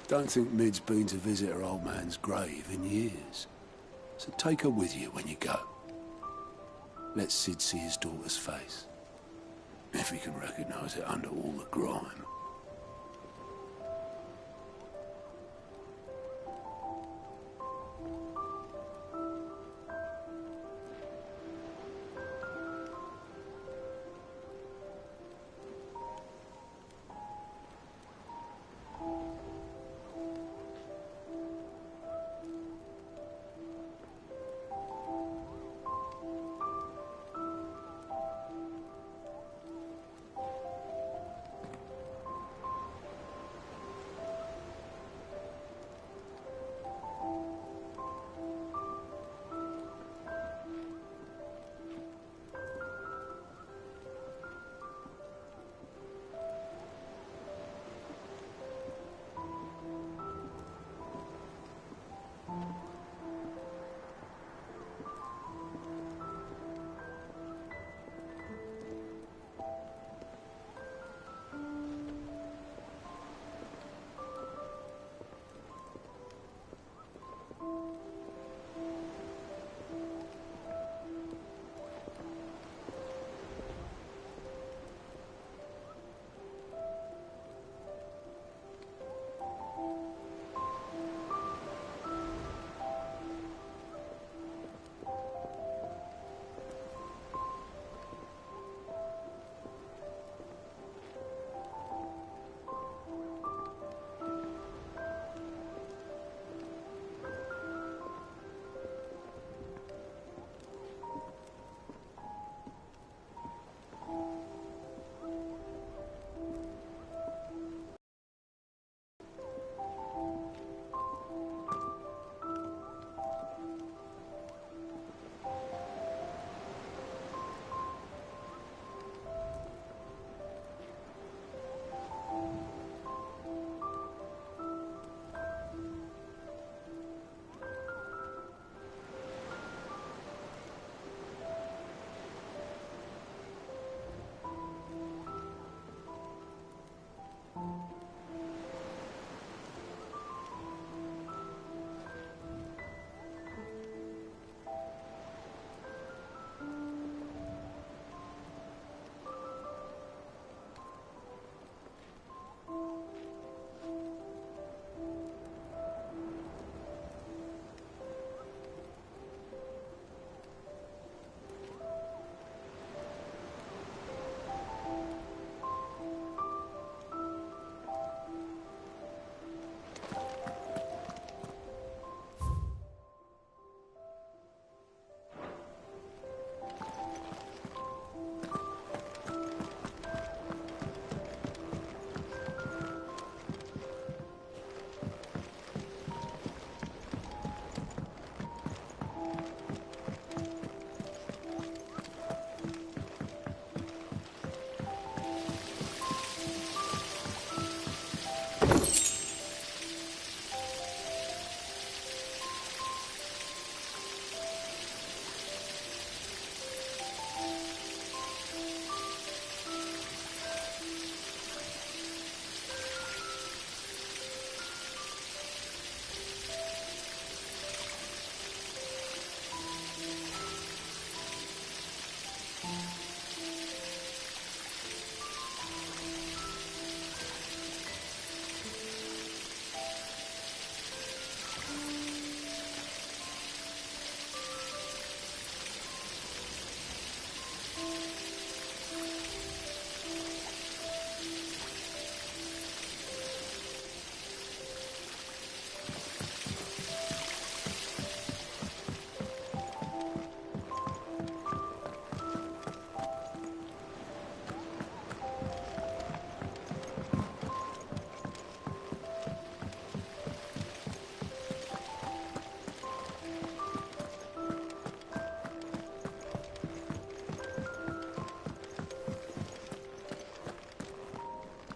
Don't think Mid's been to visit her old man's grave in years. So take her with you when you go. Let Sid see his daughter's face. If he can recognize it under all the grime.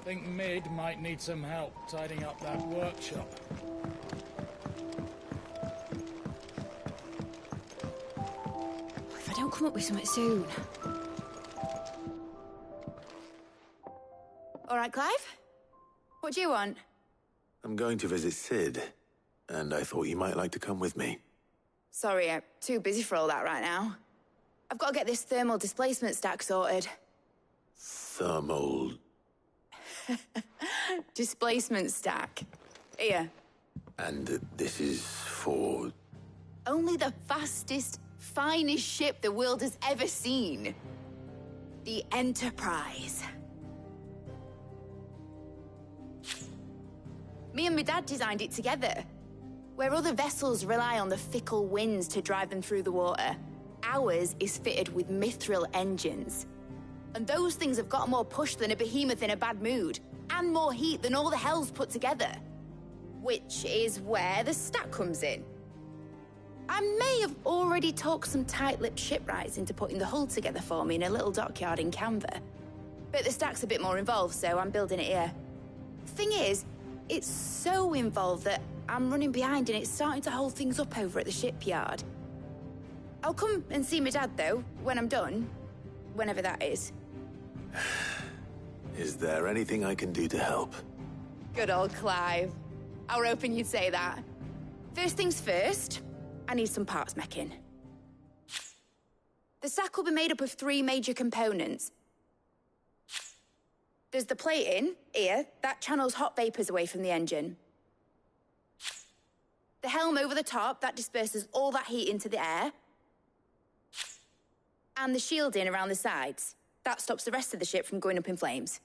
Think Mid might need some help tidying up that workshop. If I don't come up with something soon. All right, Clive? What do you want? I'm going to visit Sid, and I thought you might like to come with me. Sorry, I'm too busy for all that right now. I've got to get this thermal displacement stack sorted. Thermal... Displacement stack. Here. And this is for... Only the fastest, finest ship the world has ever seen. The Enterprise. Me and my dad designed it together. Where other vessels rely on the fickle winds to drive them through the water, ours is fitted with mithril engines. And those things have got more push than a behemoth in a bad mood, and more heat than all the hells put together. Which is where the stack comes in. I may have already talked some tight-lipped shipwrights into putting the hull together for me in a little dockyard in Canva. But the stack's a bit more involved, so I'm building it here. Thing is, it's so involved that I'm running behind and it's starting to hold things up over at the shipyard. I'll come and see my dad, though, when I'm done. Whenever that is. Is there anything I can do to help? Good old Clive. I were hoping you'd say that. First things first, I need some parts meching. The stack will be made up of 3 major components. There's the plating, here, that channels hot vapors away from the engine. The helm over the top, that disperses all that heat into the air. And the shielding around the sides. That stops the rest of the ship from going up in flames.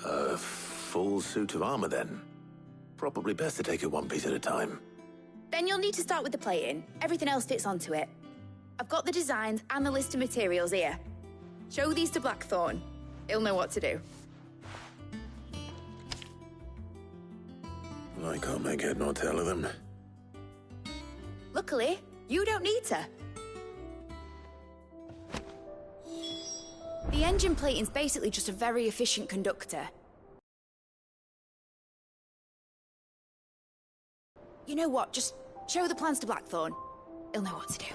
A full suit of armor, then. Probably best to take it one piece at a time. Then you'll need to start with the plating. Everything else fits onto it. I've got the designs and the list of materials here. Show these to Blackthorn. He'll know what to do. I can't make head nor tail of them. Luckily, you don't need to. The engine plating's basically just a very efficient conductor. You know what? Just show the plans to Blackthorn. He'll know what to do.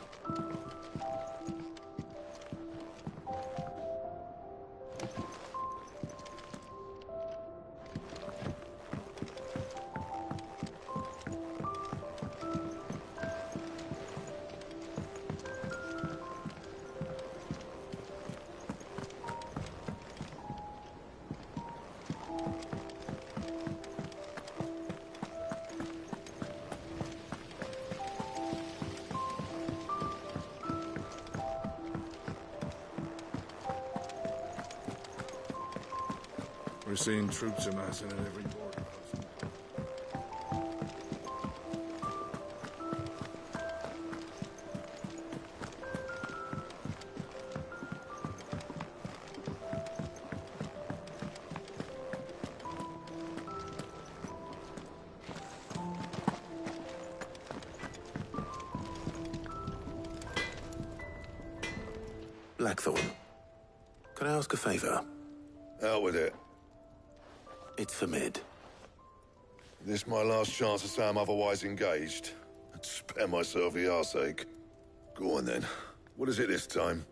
We're seeing troops amassing at every border post. Blackthorn, can I ask a favor? Out with it. It's for Mid. This my last chance to say I'm otherwise engaged. I'd spare myself the arseache. Go on then. What is it this time?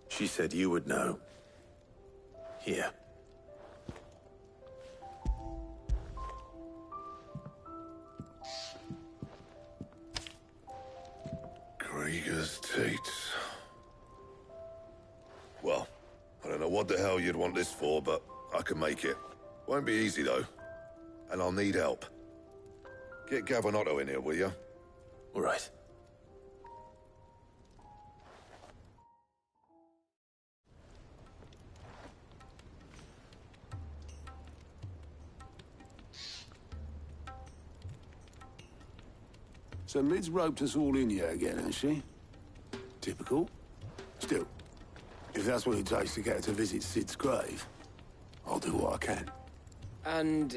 She said you would know. Here. Krieger's Teats. Well, I don't know what the hell you'd want this for, but I can make it. Won't be easy, though. And I'll need help. Get Gavin in here, will you? All right. So Mid's roped us all in here again, has she? Typical. Still, if that's what it takes to get her to visit Sid's grave, I'll do what I can. And,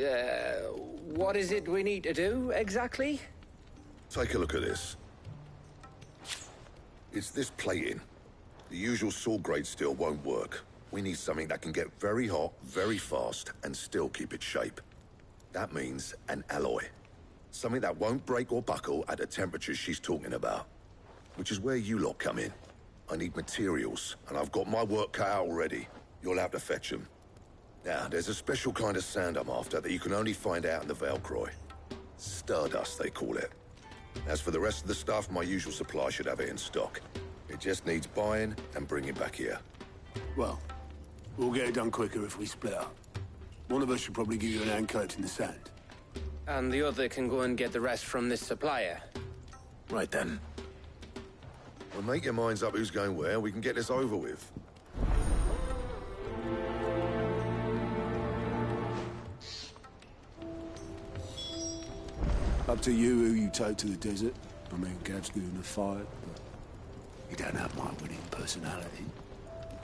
what is it we need to do, exactly? Take a look at this. It's this plating. The usual saw-grade steel won't work. We need something that can get very hot, very fast, and still keep its shape. That means an alloy. Something that won't break or buckle at the temperatures she's talking about. Which is where you lot come in. I need materials, and I've got my work cut out already. You'll have to fetch them. Now, there's a special kind of sand I'm after that you can only find out in the Velcroy. Stardust, they call it. As for the rest of the stuff, my usual supply should have it in stock. It just needs buying and bringing back here. Well, we'll get it done quicker if we split up. One of us should probably give you an hand collecting the sand. And the other can go and get the rest from this supplier. Right then. Well, make your minds up who's going where. We can get this over with. Up to you who you take to the desert. I mean, Gav's good in a fight, but you don't have my winning personality.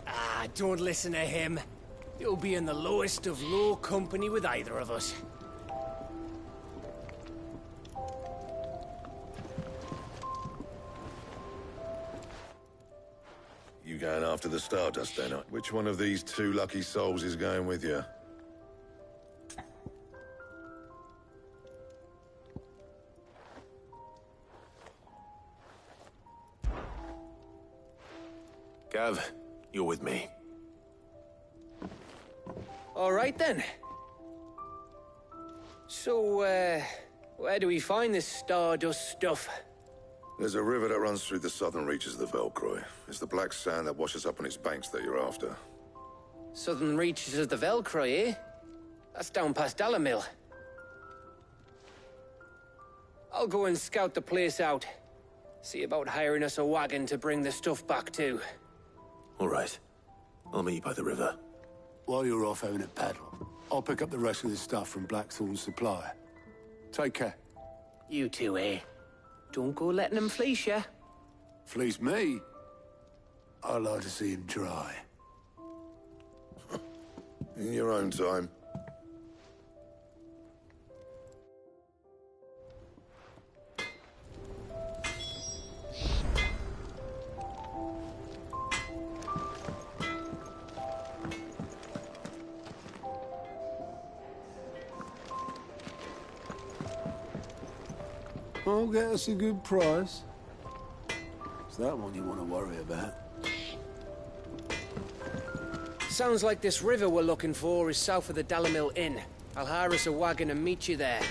Ah, don't listen to him. You'll be in the lowest of low company with either of us. You going after the Stardust, then? Which one of these two lucky souls is going with you? Gav, you're with me. All right then. So, where do we find this Stardust stuff? There's a river that runs through the southern reaches of the Velcroy. It's the black sand that washes up on its banks that you're after. Southern reaches of the Velcroy, eh? That's down past Dalamil. I'll go and scout the place out. See about hiring us a wagon to bring the stuff back to. All right. I'll meet you by the river. While you're off having a paddle, I'll pick up the rest of the stuff from Blackthorn's supplier. Take care. You two, eh? Don't go letting him fleece ya. Fleece me? I'd like to see him try. In your own time. I'll get us a good price. It's that one you want to worry about. Sounds like this river we're looking for is south of the Dalamil Inn. I'll hire us a wagon and meet you there.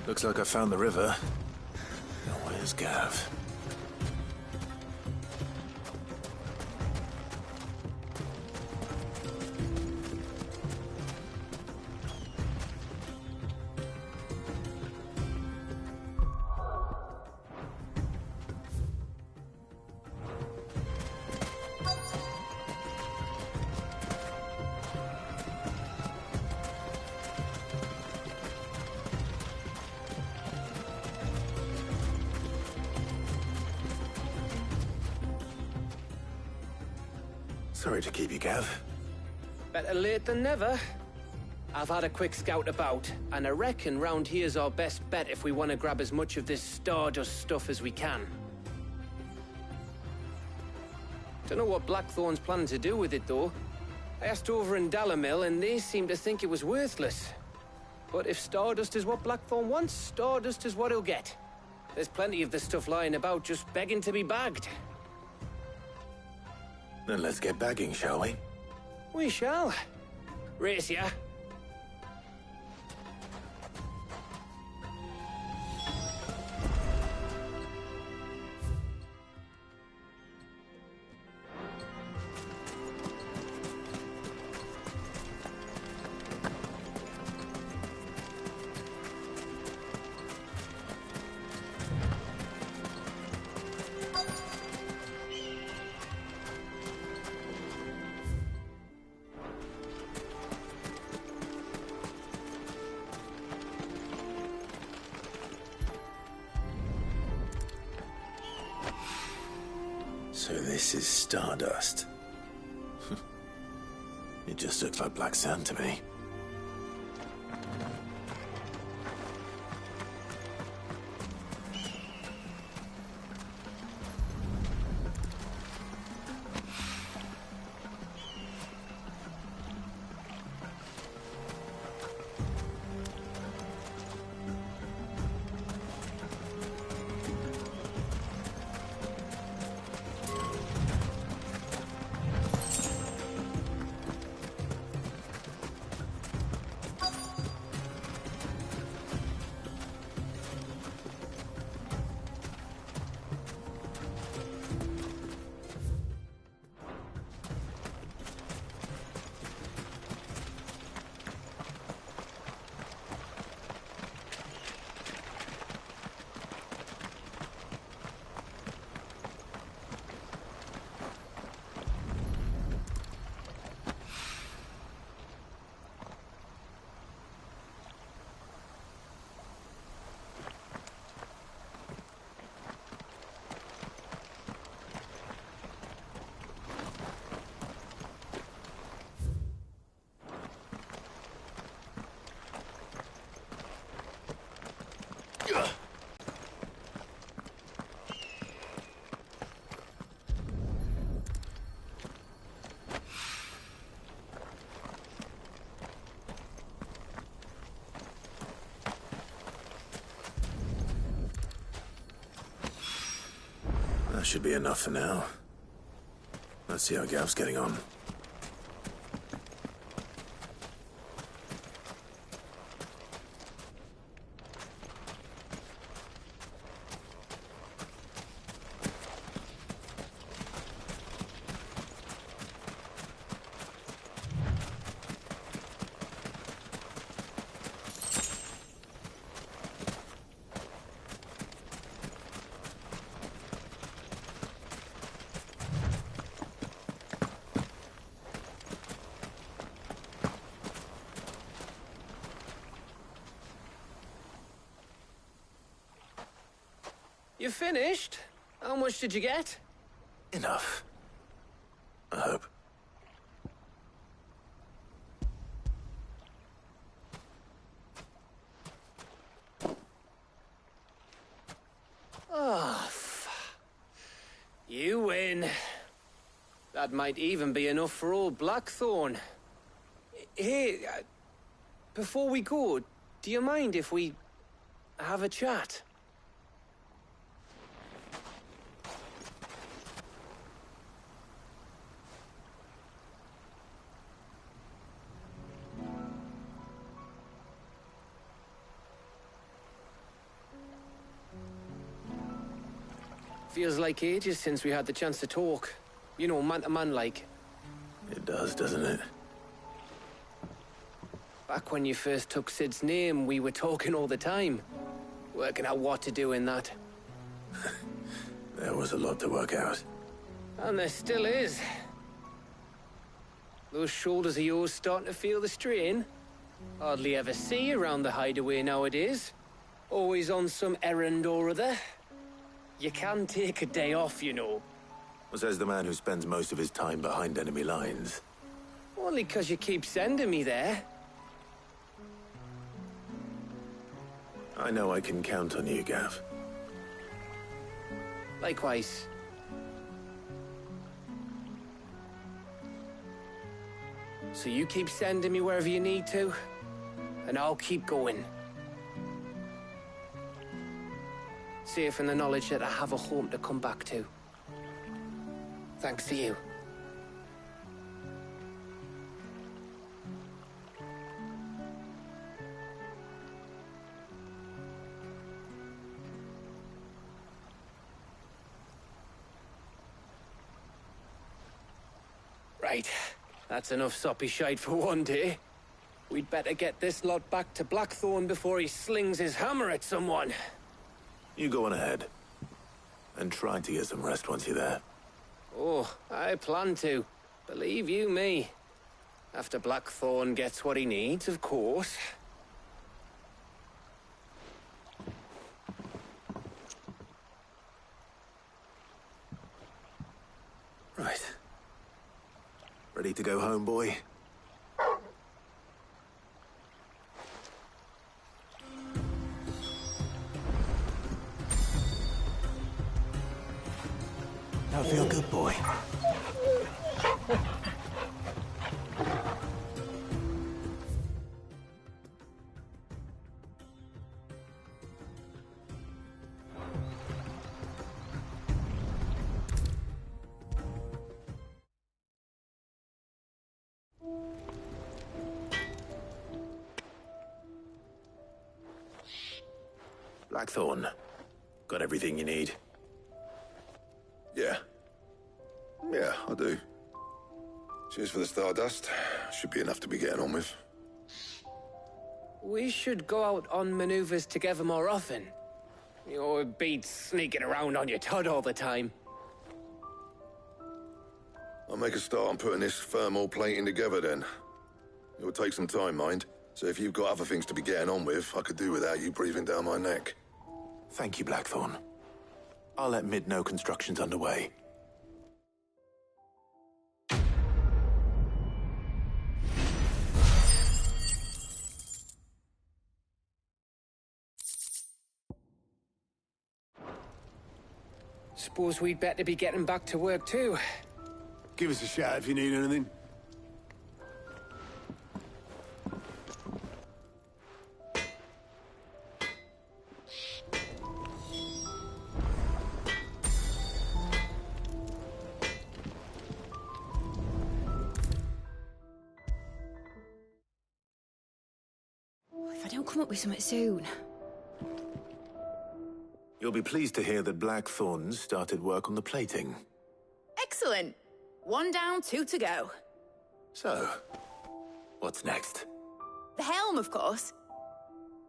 Looks like I found the river. Now where's Gav? Sorry to keep you, Gav. Better late than never. I've had a quick scout about, and I reckon round here's our best bet if we want to grab as much of this Stardust stuff as we can. Don't know what Blackthorn's planning to do with it, though. I asked over in Dalamil, and they seem to think it was worthless. But if Stardust is what Blackthorn wants, Stardust is what he'll get. There's plenty of this stuff lying about just begging to be bagged. Then let's get bagging, shall we? We shall. Race ya. So this is Stardust. It just looks like black sand to me. That should be enough for now. Let's see how Gav's getting on. You finished? How much did you get? Enough. I hope. Oh, you win. That might even be enough for old Blackthorn. Hey, before we go, do you mind if we have a chat? Feels like ages since we had the chance to talk. You know, man to man like. It does, doesn't it? Back when you first took Sid's name, we were talking all the time. Working out what to do in that. There was a lot to work out. And there still is. Those shoulders of yours starting to feel the strain. Hardly ever see you around the hideaway nowadays. Always on some errand or other. You can take a day off, you know. Well, says the man who spends most of his time behind enemy lines. Only 'cause you keep sending me there. I know I can count on you, Gav. Likewise. So you keep sending me wherever you need to, and I'll keep going. Safe in the knowledge that I have a home to come back to. Thanks to you. Right. That's enough soppy shite for one day. We'd better get this lot back to Blackthorn before he slings his hammer at someone. You go on ahead. And try to get some rest once you're there. Oh, I plan to. Believe you me. After Blackthorn gets what he needs, of course. Right. Ready to go home, boy? Now feel good, boy. Blackthorn. Got everything you need? Yeah. Yeah, I do. Cheers for the stardust. Should be enough to be getting on with. We should go out on maneuvers together more often. You'll be sneaking around on your Todd all the time. I'll make a start on putting this thermal plating together then. It will take some time, mind. So if you've got other things to be getting on with, I could do without you breathing down my neck. Thank you, Blackthorn. I'll let Mid know construction's underway. Suppose we'd better be getting back to work too. Give us a shout if you need anything. If I don't come up with something soon. You'll be pleased to hear that Blackthorn's started work on the plating. Excellent. 1 down, 2 to go. So, what's next? The helm, of course.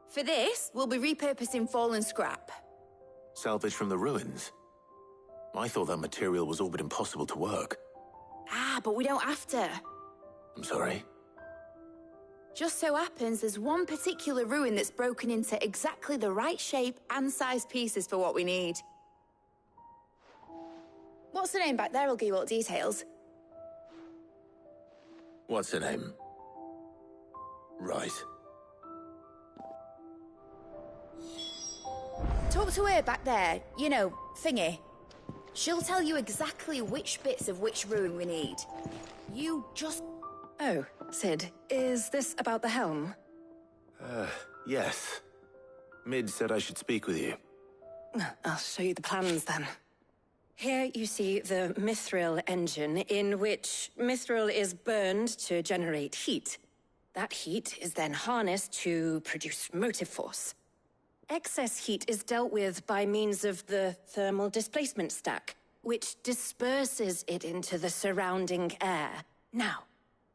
For this, we'll be repurposing fallen scrap. Salvage from the ruins? I thought that material was all but impossible to work. Ah, but we don't have to. I'm sorry. Just so happens there's one particular ruin that's broken into exactly the right shape and size pieces for what we need. What's the name back there? I'll give you all the details. What's her name? Right. Talk to her back there. You know, thingy. She'll tell you exactly which bits of which ruin we need. You just... Oh, Sid, is this about the helm? Yes. Mid said I should speak with you. I'll show you the plans then. Here you see the mithril engine, in which mithril is burned to generate heat. That heat is then harnessed to produce motive force. Excess heat is dealt with by means of the thermal displacement stack, which disperses it into the surrounding air. Now,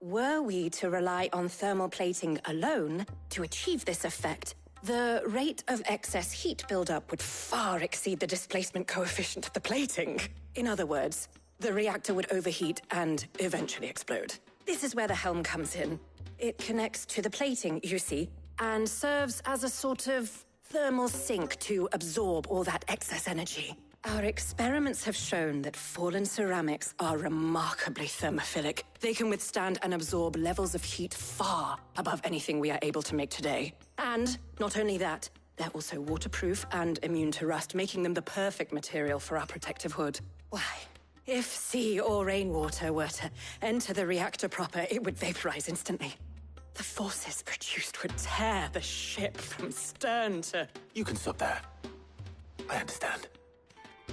were we to rely on thermal plating alone to achieve this effect, the rate of excess heat buildup would far exceed the displacement coefficient of the plating. In other words, the reactor would overheat and eventually explode. This is where the helm comes in. It connects to the plating, you see, and serves as a sort of thermal sink to absorb all that excess energy. Our experiments have shown that fallen ceramics are remarkably thermophilic. They can withstand and absorb levels of heat far above anything we are able to make today. And not only that, they're also waterproof and immune to rust, making them the perfect material for our protective hood. Why, if sea or rainwater were to enter the reactor proper, it would vaporize instantly. The forces produced would tear the ship from stern to... You can stop there. I understand.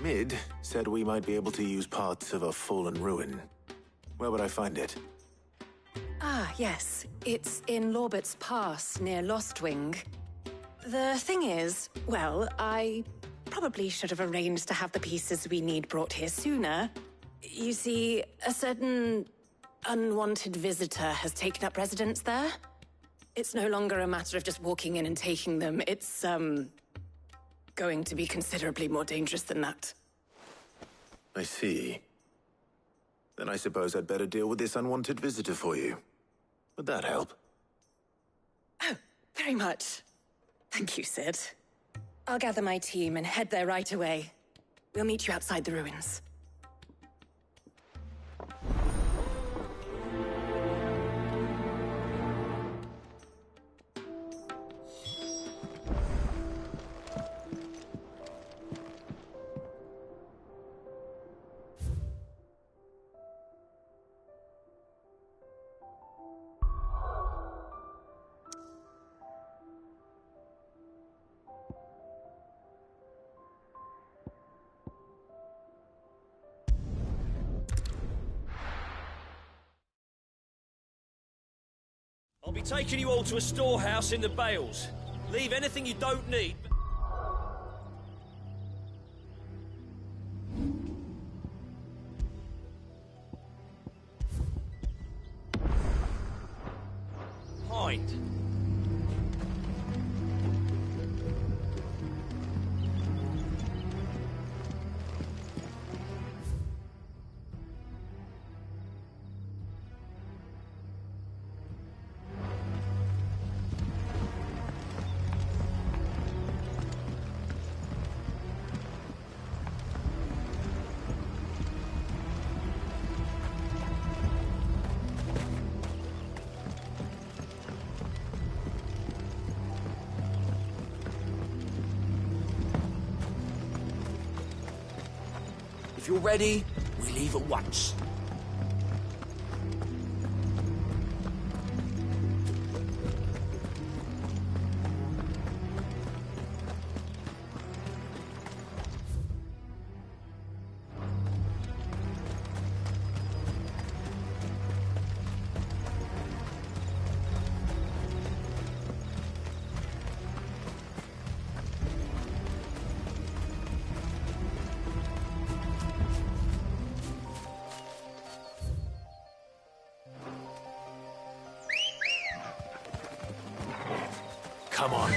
Mid said we might be able to use parts of a fallen ruin. Where would I find it? Ah, yes. It's in Lorbert's Pass, near Lostwing. The thing is, well, I probably should have arranged to have the pieces we need brought here sooner. You see, a certain unwanted visitor has taken up residence there. It's no longer a matter of just walking in and taking them. It's, going to be considerably more dangerous than that. I see. Then I suppose I'd better deal with this unwanted visitor for you. Would that help? Oh, very much. Thank you, Sid. I'll gather my team and head there right away. We'll meet you outside the ruins. I'll be taking you all to a storehouse in the Bales. Leave anything you don't need. Hind. If you're ready, we leave at once. Come on.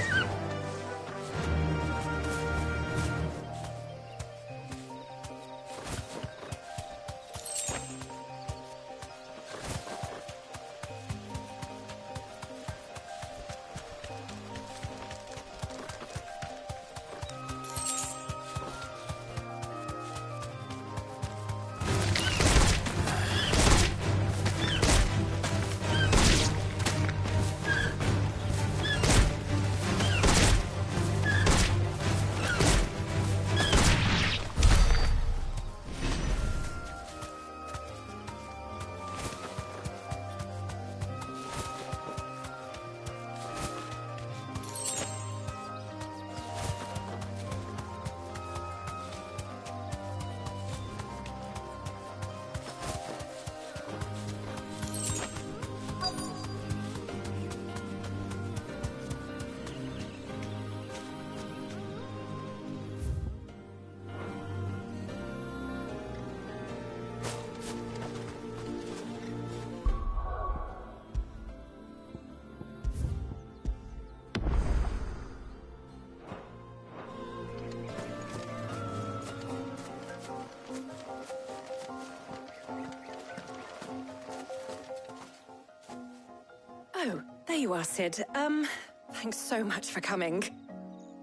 Oh, there you are, Sid. Thanks so much for coming.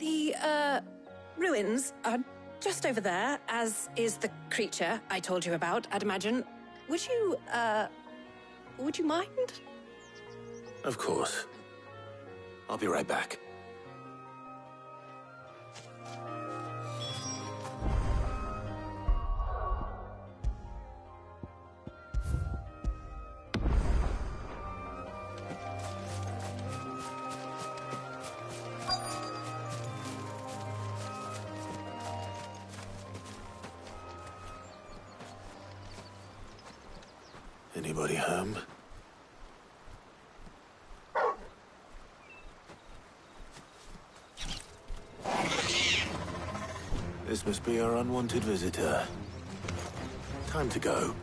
The, ruins are just over there, as is the creature I told you about, I'd imagine. Would you mind? Of course. I'll be right back. Anybody home? This must be our unwanted visitor. Time to go.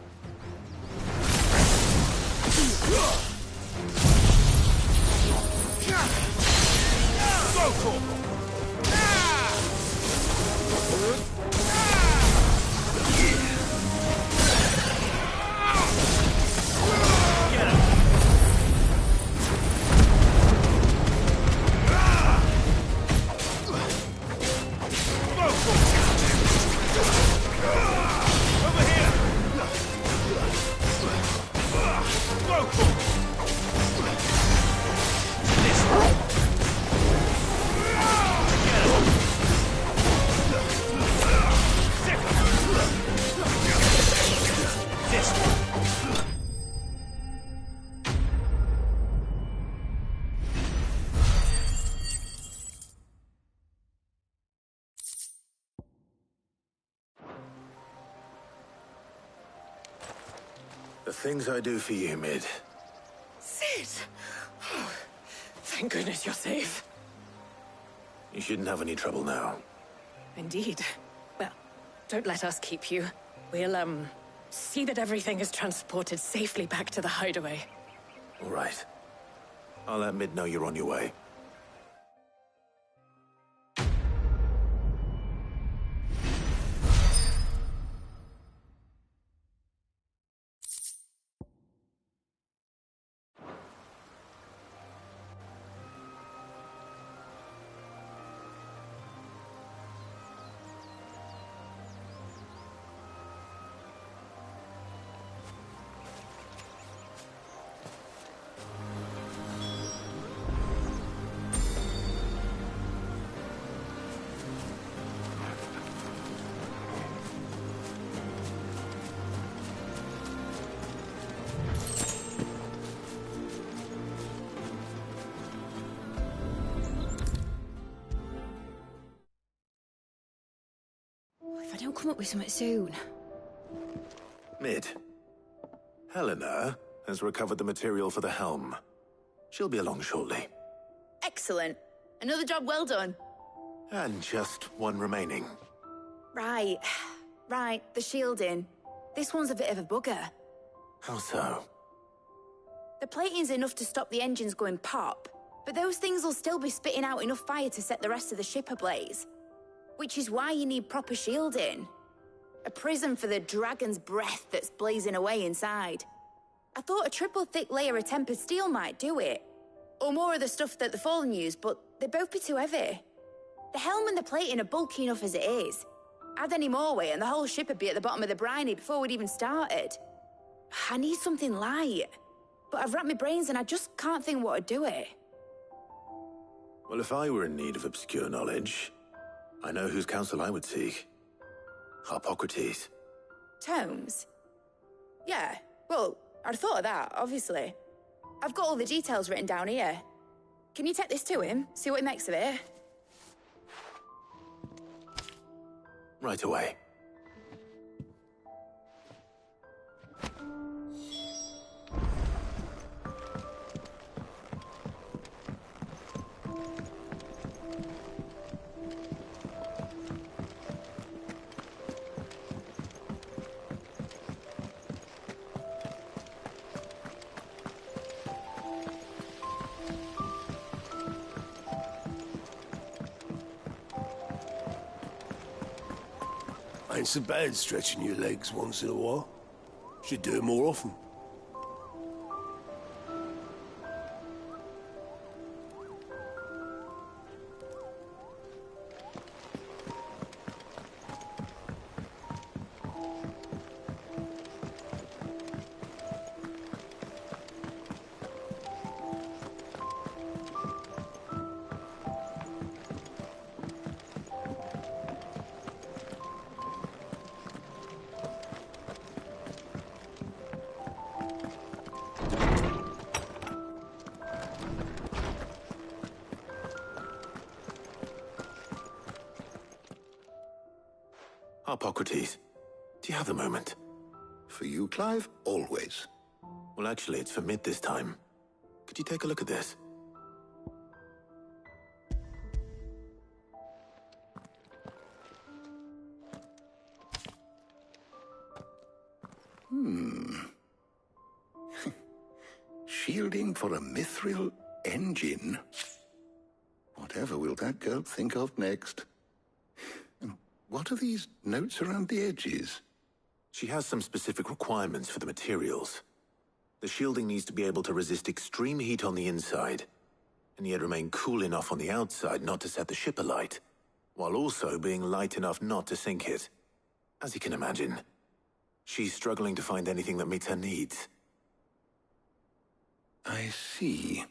The things I do for you, Mid. Sid! Oh, thank goodness you're safe. You shouldn't have any trouble now. Indeed. Well, don't let us keep you. We'll, see that everything is transported safely back to the hideaway. All right. I'll let Mid know you're on your way. If I don't come up with something soon. Mid. Helena has recovered the material for the helm. She'll be along shortly. Excellent. Another job well done. And just one remaining. Right. Right, the shielding. This one's a bit of a bugger. How so? The plating's enough to stop the engines going pop, but those things will still be spitting out enough fire to set the rest of the ship ablaze. Which is why you need proper shielding. A prison for the dragon's breath that's blazing away inside. I thought a triple thick layer of tempered steel might do it. Or more of the stuff that the Fallen use, but they'd both be too heavy. The helm and the plating are bulky enough as it is. Add any more weight and the whole ship would be at the bottom of the briny before we'd even started. I need something light. But I've racked my brains and I just can't think what would do it. Well, if I were in need of obscure knowledge, I know whose counsel I would seek. Harpocrates. Tomes? Yeah, well, I'd thought of that, obviously. I've got all the details written down here. Can you take this to him, see what he makes of it? Right away. Ain't so bad stretching your legs once in a while. Should do it more often. Harpocrates, do you have a moment? For you, Clive? Always. Well, actually, it's for Mid this time. Could you take a look at this? Shielding for a mithril engine? Whatever will that girl think of next? And what are these notes around the edges? She has some specific requirements for the materials. The shielding needs to be able to resist extreme heat on the inside, and yet remain cool enough on the outside not to set the ship alight, while also being light enough not to sink it. As you can imagine, she's struggling to find anything that meets her needs. I see.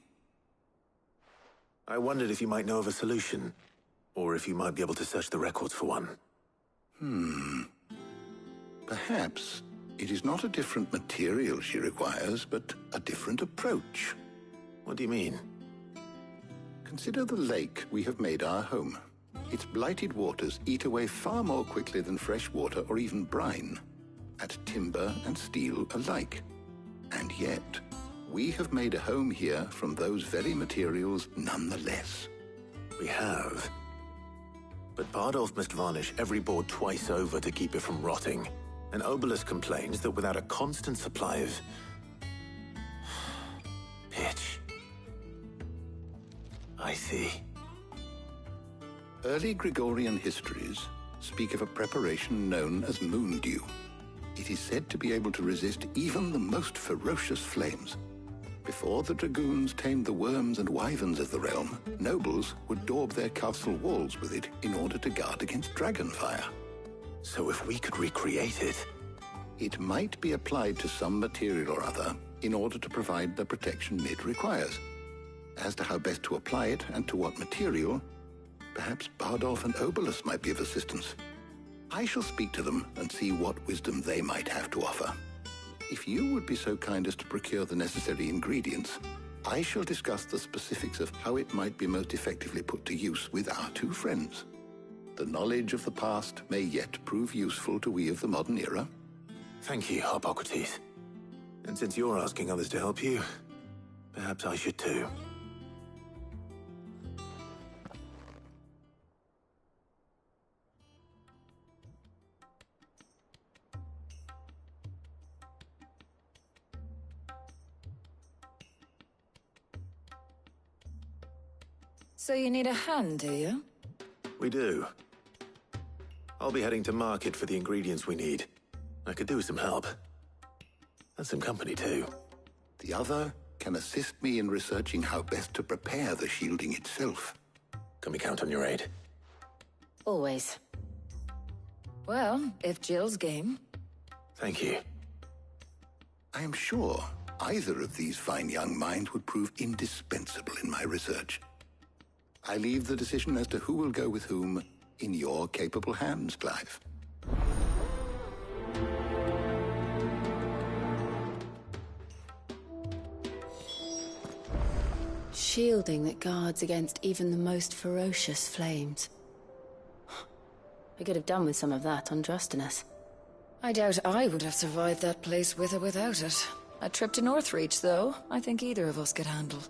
I wondered if you might know of a solution, or if you might be able to search the records for one. Perhaps it is not a different material she requires, but a different approach. What do you mean? Consider the lake we have made our home. Its blighted waters eat away far more quickly than fresh water or even brine, at timber and steel alike. And yet, we have made a home here from those very materials nonetheless. We have. But Bardolph must varnish every board twice over to keep it from rotting. And Obelus complains that without a constant supply of pitch. I see. Early Gregorian histories speak of a preparation known as moon dew. It is said to be able to resist even the most ferocious flames. Before the dragoons tamed the worms and wyverns of the realm, nobles would daub their castle walls with it in order to guard against dragon fire. So if we could recreate it... It might be applied to some material or other in order to provide the protection it requires. As to how best to apply it and to what material, perhaps Bardolph and Obelus might be of assistance. I shall speak to them and see what wisdom they might have to offer. If you would be so kind as to procure the necessary ingredients, I shall discuss the specifics of how it might be most effectively put to use with our two friends. The knowledge of the past may yet prove useful to we of the modern era. Thank you, Hippocrates. And since you're asking others to help you, perhaps I should too. So you need a hand, do you? We do. I'll be heading to market for the ingredients we need. I could do with some help. And some company, too. The other can assist me in researching how best to prepare the shielding itself. Can we count on your aid? Always. Well, if Jill's game. Thank you. I am sure either of these fine young minds would prove indispensable in my research. I leave the decision as to who will go with whom in your capable hands, Clive. Shielding that guards against even the most ferocious flames. We could have done with some of that on Drustinus. I doubt I would have survived that place with or without it. A trip to Northreach, though, I think either of us could handle.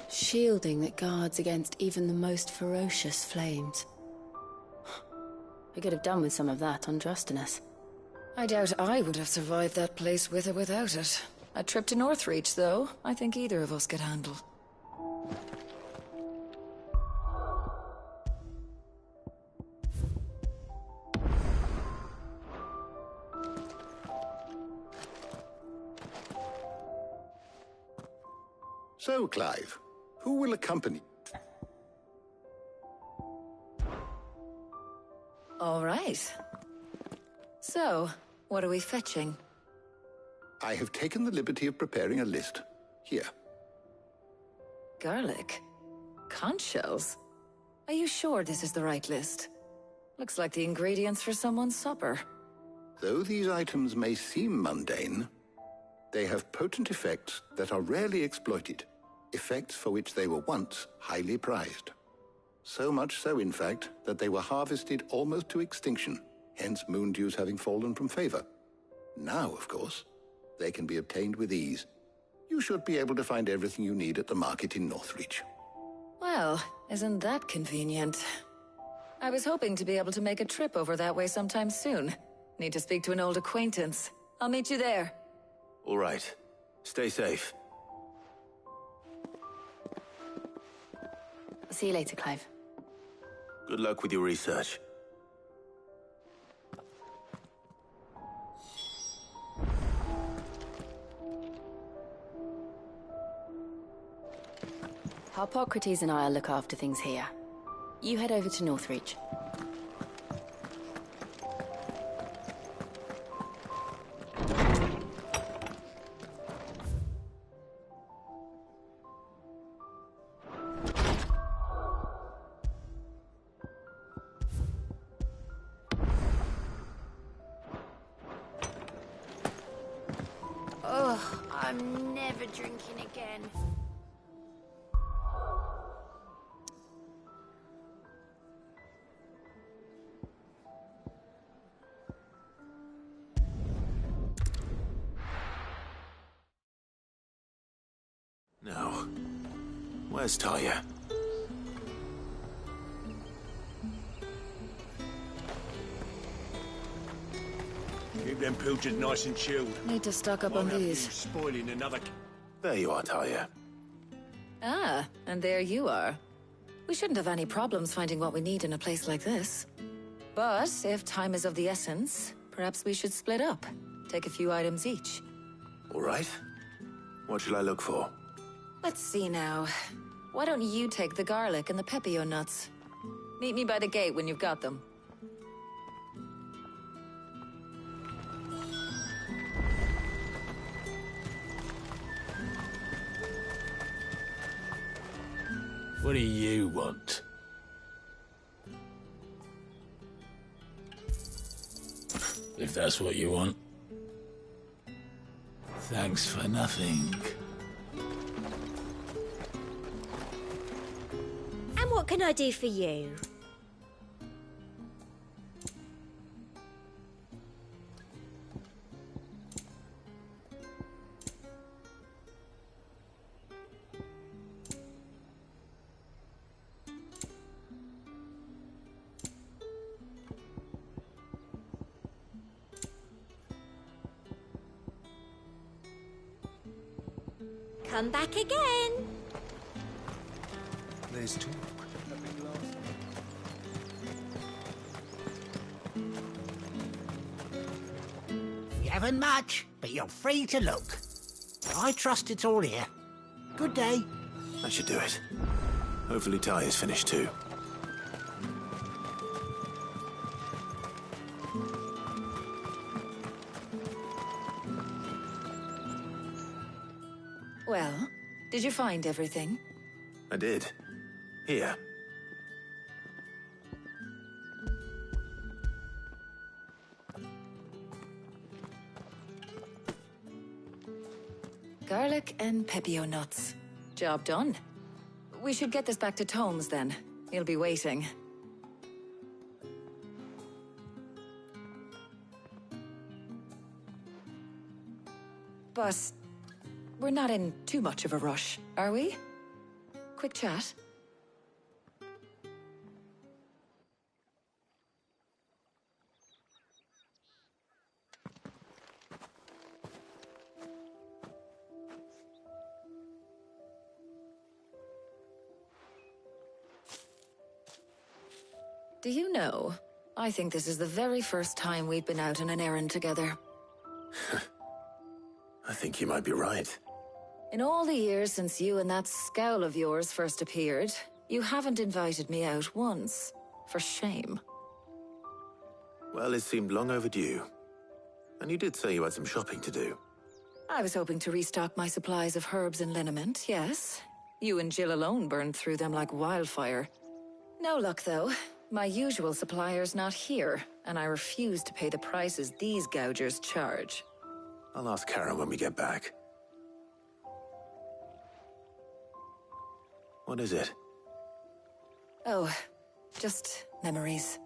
Shielding that guards against even the most ferocious flames. We could have done with some of that on Drustinus. I doubt I would have survived that place with or without it. A trip to Northreach, though, I think either of us could handle. So, Clive, who will accompany? All right. So, what are we fetching? I have taken the liberty of preparing a list. Here. Garlic? Conch shells? Are you sure this is the right list? Looks like the ingredients for someone's supper. Though these items may seem mundane, they have potent effects that are rarely exploited, effects for which they were once highly prized. So much so, in fact, that they were harvested almost to extinction, hence moon dews having fallen from favor. Now, of course, they can be obtained with ease. You should be able to find everything you need at the market in Northreach. Well, isn't that convenient? I was hoping to be able to make a trip over that way sometime soon. Need to speak to an old acquaintance. I'll meet you there. All right. Stay safe. I'll see you later, Clive. Good luck with your research. Hippocrates and I'll look after things here. You head over to Northreach. Oh, I'm never drinking again. Now, where's Taya? Keep them pilchards nice and chilled. Need to stock up on these. Spoiling another. There you are, Taya. Ah, and there you are. We shouldn't have any problems finding what we need in a place like this. But if time is of the essence, perhaps we should split up. Take a few items each. All right. What shall I look for? Let's see now. Why don't you take the garlic and the pepio nuts? Meet me by the gate when you've got them. What do you want? If that's what you want. Thanks for nothing. And what can I do for you? Come back again. There's talk. You haven't much, but you're free to look. I trust it's all here. Good day. That should do it. Hopefully Taya's finished too. Well, did you find everything? I did. Here. Garlic and pepio nuts. Job done. We should get this back to Tomes then. He'll be waiting. But we're not in too much of a rush, are we? Quick chat. Do you know, I think this is the very first time we've been out on an errand together. I think you might be right. In all the years since you and that scowl of yours first appeared, you haven't invited me out once. For shame. Well, it seemed long overdue. And you did say you had some shopping to do. I was hoping to restock my supplies of herbs and liniment, yes. You and Jill alone burned through them like wildfire. No luck, though. My usual supplier's not here, and I refuse to pay the prices these gougers charge. I'll ask Karen when we get back. What is it? Oh, just memories.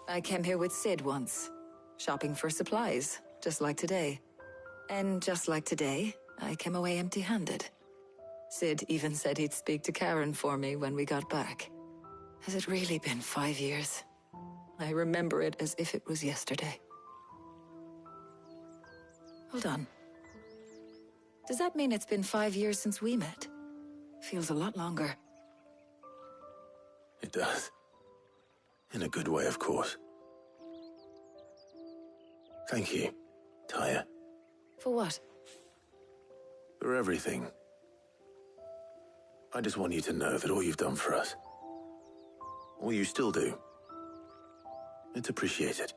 I came here with Sid once, shopping for supplies, just like today. And just like today, I came away empty-handed. Sid even said he'd speak to Karen for me when we got back. Has it really been 5 years? I remember it as if it was yesterday. Hold on. Does that mean it's been 5 years since we met? Feels a lot longer. It does. In a good way, of course. Thank you, Taya. For what? For everything. I just want you to know that all you've done for us, all you still do, it's appreciated.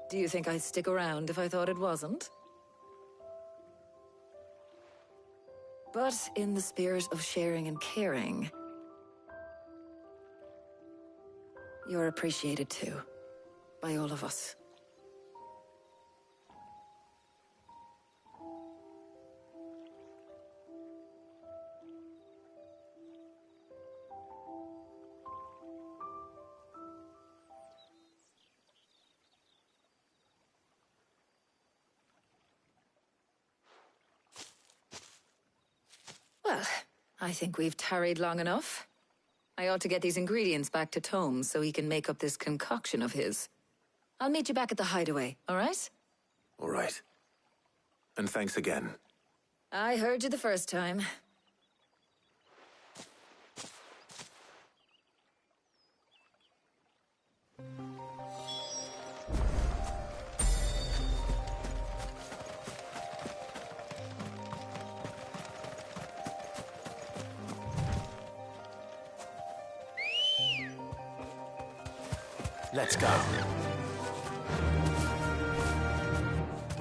Do you think I'd stick around if I thought it wasn't? But in the spirit of sharing and caring, you're appreciated too, by all of us. I think we've tarried long enough. I ought to get these ingredients back to Tomes so he can make up this concoction of his. I'll meet you back at the hideaway, all right? All right. And thanks again. I heard you the first time. Let's go.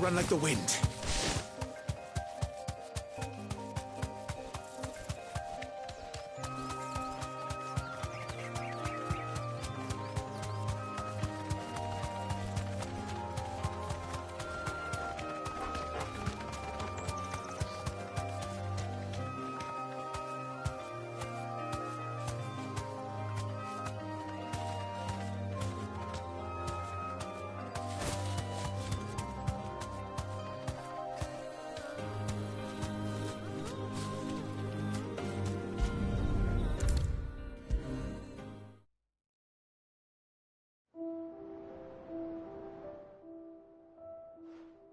Run like the wind.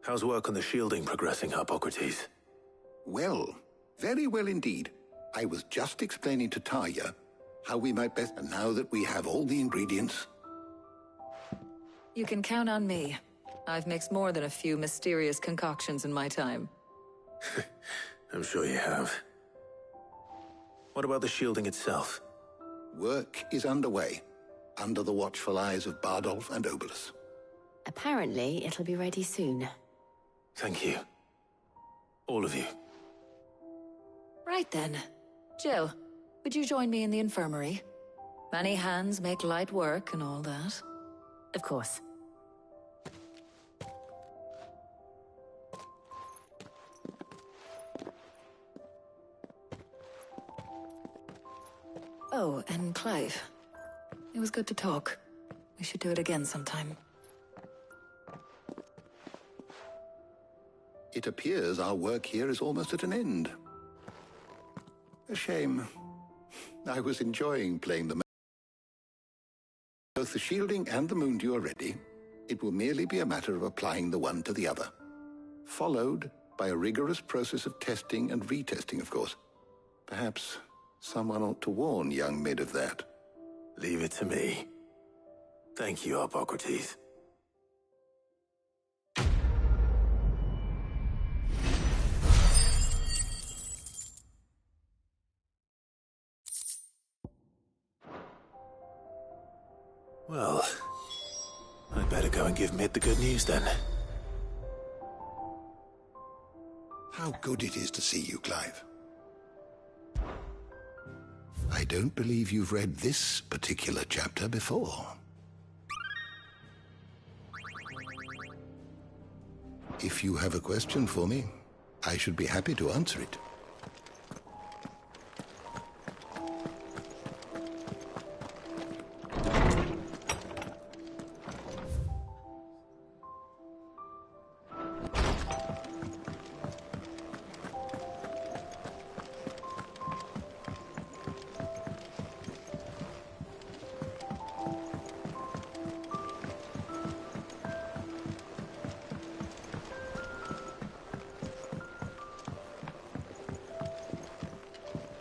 How's work on the shielding progressing, Hippocrates? Well, very well indeed. I was just explaining to Tarja how we might best... And now that we have all the ingredients... You can count on me. I've mixed more than a few mysterious concoctions in my time. I'm sure you have. What about the shielding itself? Work is underway, under the watchful eyes of Bardolph and Obolus. Apparently, it'll be ready soon. Thank you. All of you. Right then. Jill, would you join me in the infirmary? Many hands make light work and all that. Of course. Oh, and Clive. It was good to talk. We should do it again sometime. It appears our work here is almost at an end. A shame. I was enjoying playing the... Both the shielding and the moondew are ready. It will merely be a matter of applying the one to the other. Followed by a rigorous process of testing and retesting, of course. Perhaps someone ought to warn young Mid of that. Leave it to me. Thank you, Hippocrates. Well, I'd better go and give Mid the good news then. How good it is to see you, Clive. I don't believe you've read this particular chapter before. If you have a question for me, I should be happy to answer it.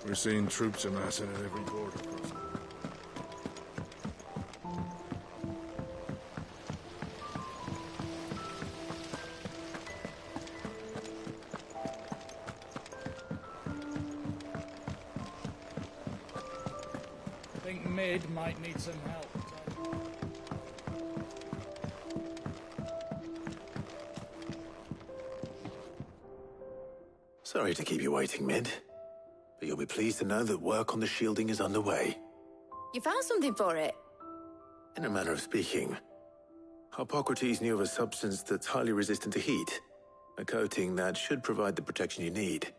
We're seeing troops amassing at every border crossing. I think Mid might need some help. Sorry to keep you waiting, Mid. But you'll be pleased to know that work on the shielding is underway. You found something for it? In a manner of speaking, Hippocrates knew of a substance that's highly resistant to heat, a coating that should provide the protection you need.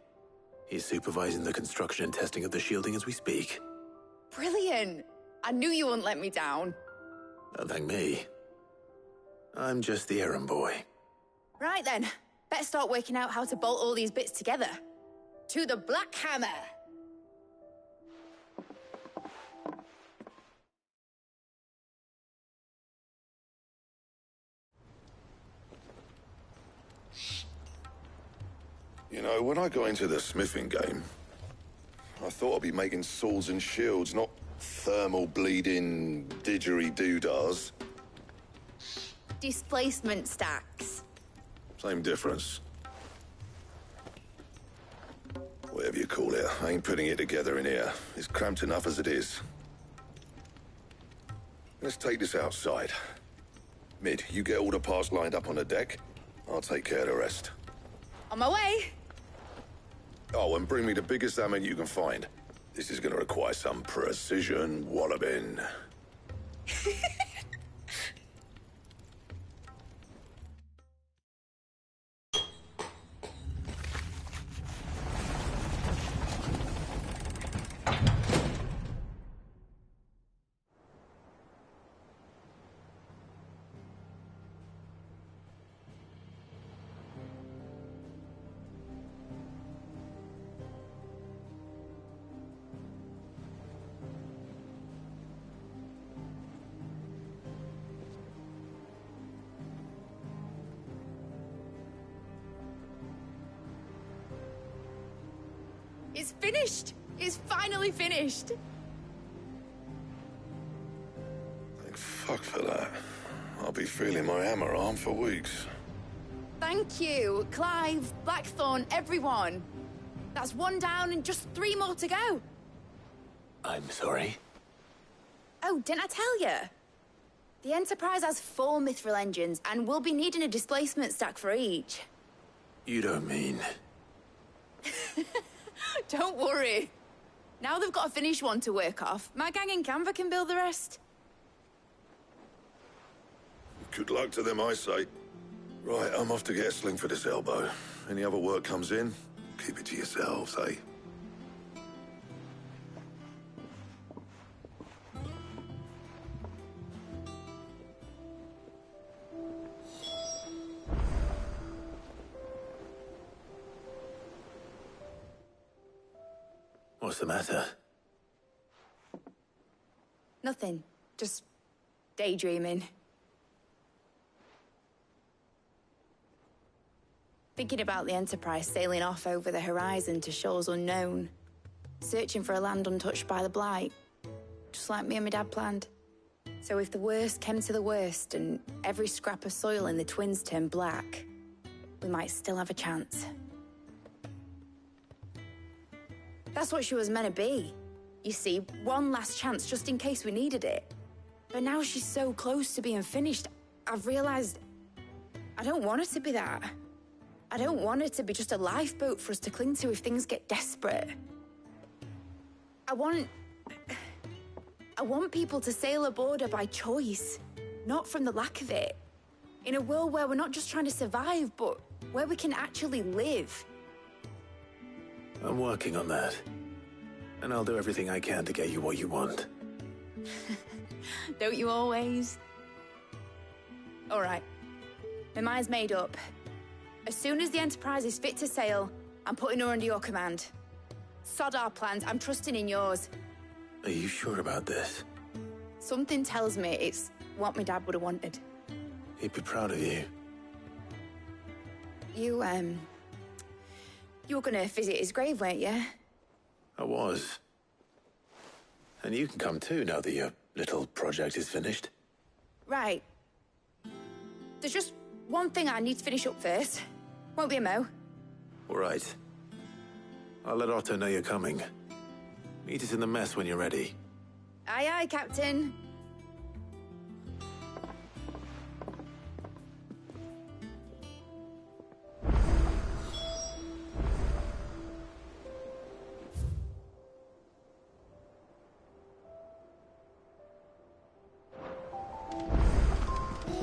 He's supervising the construction and testing of the shielding as we speak. Brilliant! I knew you wouldn't let me down. Don't thank me. I'm just the errand boy. Right then, better start working out how to bolt all these bits together. To the Black Hammer! You know, when I got into the smithing game, I thought I'd be making swords and shields, not thermal bleeding didgeridoo-dahs. Displacement stacks. Same difference. Whatever you call it, I ain't putting it together in here. It's cramped enough as it is. Let's take this outside. Mid, you get all the parts lined up on the deck. I'll take care of the rest. On my way. Oh, and bring me the biggest salmon you can find. This is gonna require some precision walloping. It's finished! It's finally finished! Thank fuck for that. I'll be feeling my hammer arm for weeks. Thank you, Clive, Blackthorn, everyone. That's one down and just 3 more to go. I'm sorry. Oh, didn't I tell you? The Enterprise has 4 mithril engines, and we'll be needing a displacement stack for each. You don't mean... Don't worry. Now they've got a finished one to work off, my gang in Canva can build the rest. Good luck to them, I say. Right, I'm off to get a sling for this elbow. Any other work comes in, keep it to yourselves, eh? What's the matter? Nothing. Just daydreaming. Thinking about the Enterprise sailing off over the horizon to shores unknown. Searching for a land untouched by the Blight. Just like me and my dad planned. So if the worst came to the worst and every scrap of soil in the Twins turned black, we might still have a chance. That's what she was meant to be. You see, one last chance just in case we needed it. But now she's so close to being finished, I've realized I don't want her to be that. I don't want her to be just a lifeboat for us to cling to if things get desperate. I want people to sail aboard her by choice, not from the lack of it. In a world where we're not just trying to survive, but where we can actually live. I'm working on that. And I'll do everything I can to get you what you want. Don't you always? All right. My mind's made up. As soon as the Enterprise is fit to sail, I'm putting her under your command. Sod our plans, I'm trusting in yours. Are you sure about this? Something tells me it's what my dad would have wanted. He'd be proud of you. You were gonna visit his grave, weren't you? I was. And you can come too now that your little project is finished. Right. There's just one thing I need to finish up first. Won't be a mo. All right. I'll let Otto know you're coming. Meet us in the mess when you're ready. Aye, aye, Captain.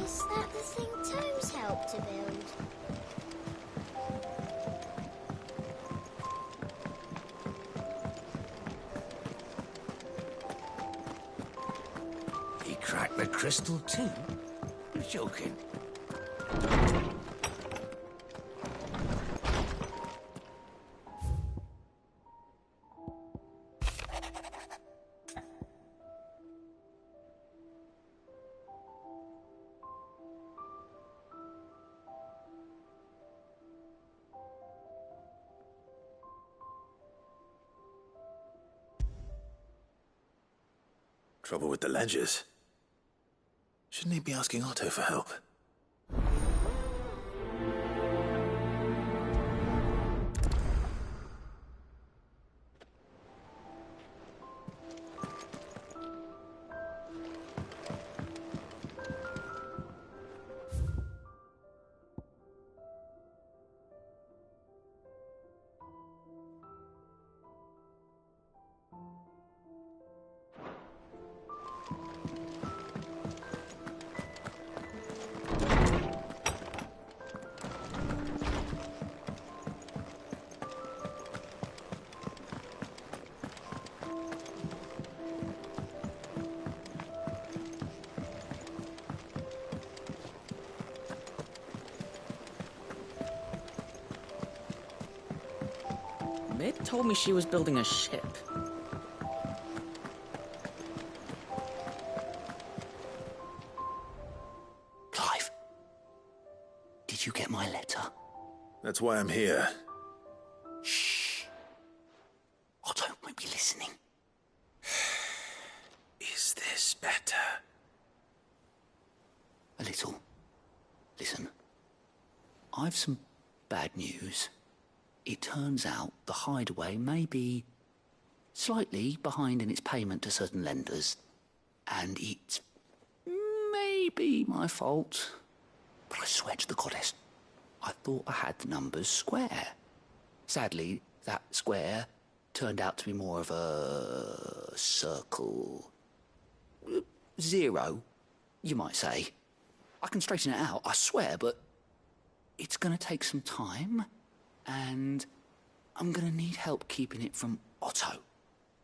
Is that the thing Tomes helped to build? He cracked the crystal too? You're joking. Trouble with the ledgers. Shouldn't he be asking Otto for help? Mid told me she was building a ship. Clive, did you get my letter? That's why I'm here. Shh. Otto won't be listening. Is this better? A little. Listen, I've some bad news. It turns out the hideaway may be slightly behind in its payment to certain lenders, and it may be my fault. But I swear to the goddess, I thought I had the numbers square. Sadly, that square turned out to be more of a circle. 0, you might say. I can straighten it out, I swear, but it's going to take some time. And I'm gonna need help keeping it from Otto.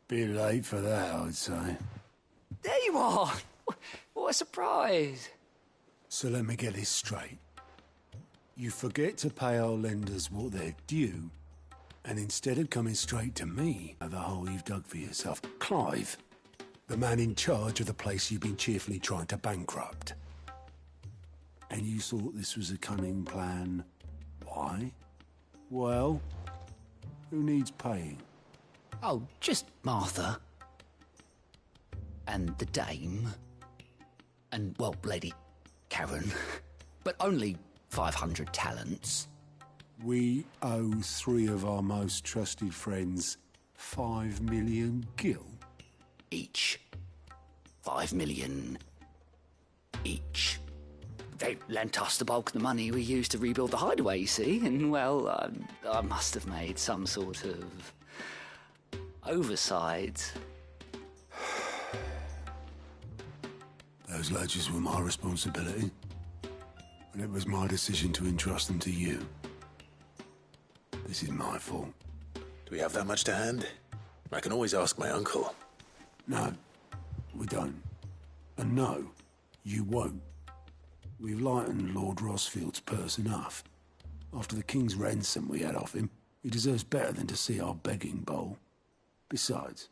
Bit late for that, I'd say. There you are! What a surprise! So let me get this straight. You forget to pay our lenders what they're due, and instead of coming straight to me, the hole you've dug for yourself, Clive, the man in charge of the place you've been cheerfully trying to bankrupt. And you thought this was a cunning plan. Why? Well, who needs paying? Oh, just Martha. And the dame. And, well, Lady Karen. But only 500 talents. We owe 3 of our most trusted friends 5 million gil. Each. 5 million each. They lent us the bulk of the money we used to rebuild the hideaway, you see, and, well, I must have made some sort of oversight. Those ledgers were my responsibility, and it was my decision to entrust them to you. This is my fault. Do we have that much to hand? I can always ask my uncle. No, we don't. And no, you won't. We've lightened Lord Rosfield's purse enough. After the king's ransom we had off him, he deserves better than to see our begging bowl. Besides,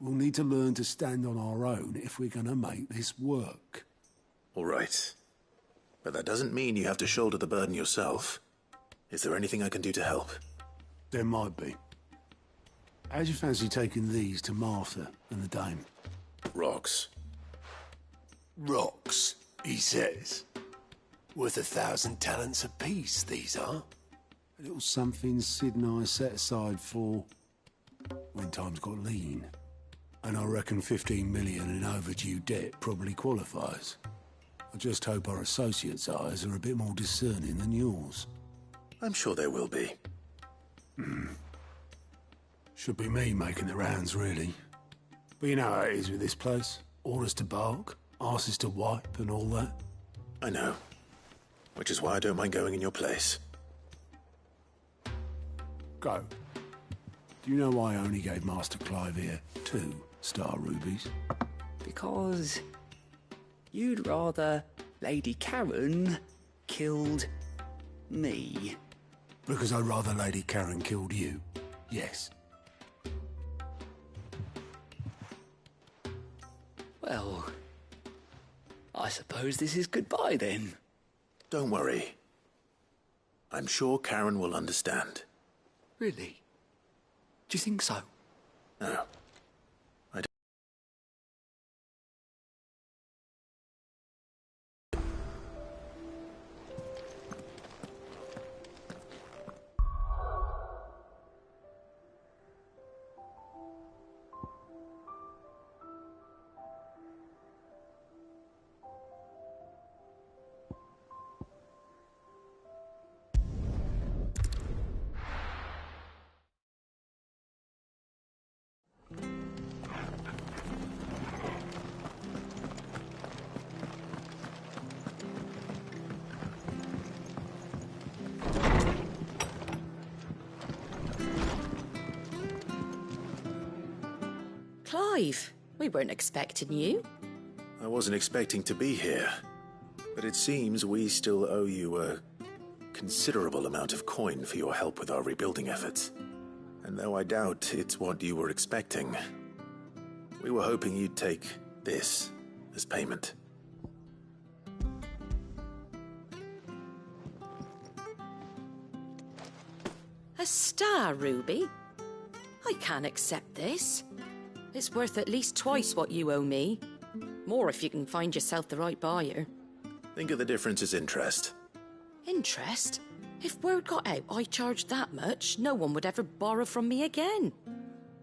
we'll need to learn to stand on our own if we're gonna make this work. All right. But that doesn't mean you have to shoulder the burden yourself. Is there anything I can do to help? There might be. How'd you fancy taking these to Martha and the dame? Rocks. Rocks, he says. Worth 1,000 talents apiece, these are. A little something Sid and I set aside for when times got lean. And I reckon 15 million in overdue debt probably qualifies. I just hope our associates' eyes are a bit more discerning than yours. I'm sure there will be. Should be me making the rounds, really. But you know how it is with this place. Orders to bark, arses to wipe, and all that. I know. Which is why I don't mind going in your place. Go. Do you know why I only gave Master Clive here 2 star rubies? Because you'd rather Lady Karen killed me. Because I'd rather Lady Karen killed you. Yes. Well, I suppose this is goodbye then. Don't worry. I'm sure Karen will understand. Really? Do you think so? No. Clive, we weren't expecting you. I wasn't expecting to be here, but it seems we still owe you a considerable amount of coin for your help with our rebuilding efforts. And though I doubt it's what you were expecting, we were hoping you'd take this as payment. A star ruby? I can't accept this. It's worth at least twice what you owe me. More if you can find yourself the right buyer. Think of the difference as interest. Interest? If word got out I charged that much, no one would ever borrow from me again.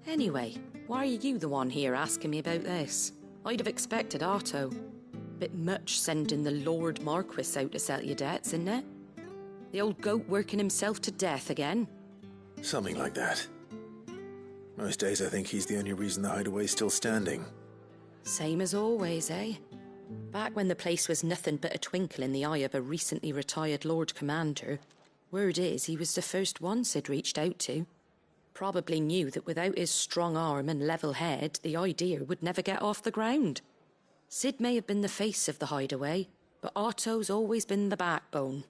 Anyway, why are you the one here asking me about this? I'd have expected Otto. Bit much sending the Lord Marquis out to settle your debts, isn't it? The old goat working himself to death again. Something like that. Most days I think he's the only reason the hideaway's still standing. Same as always, eh? Back when the place was nothing but a twinkle in the eye of a recently retired Lord Commander, word is he was the first one Sid reached out to. Probably knew that without his strong arm and level head, the idea would never get off the ground. Sid may have been the face of the hideaway, but Otto's always been the backbone.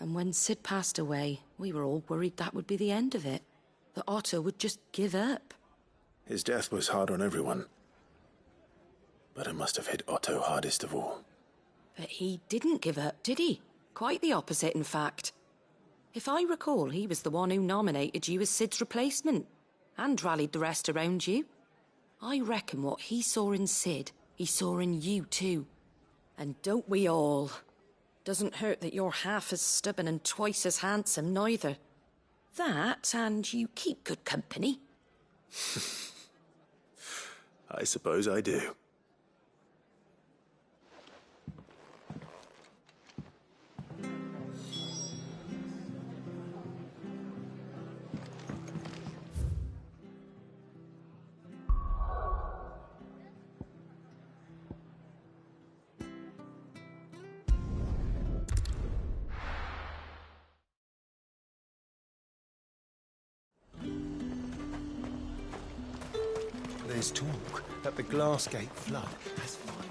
And when Sid passed away, we were all worried that would be the end of it. That Otto would just give up. His death was hard on everyone. But it must have hit Otto hardest of all. But he didn't give up, did he? Quite the opposite, in fact. If I recall, he was the one who nominated you as Sid's replacement, and rallied the rest around you. I reckon what he saw in Sid, he saw in you too. And don't we all? Doesn't hurt that you're half as stubborn and twice as handsome, neither. That, and you keep good company. I suppose I do. There's talk that the Glassgate flood has finally...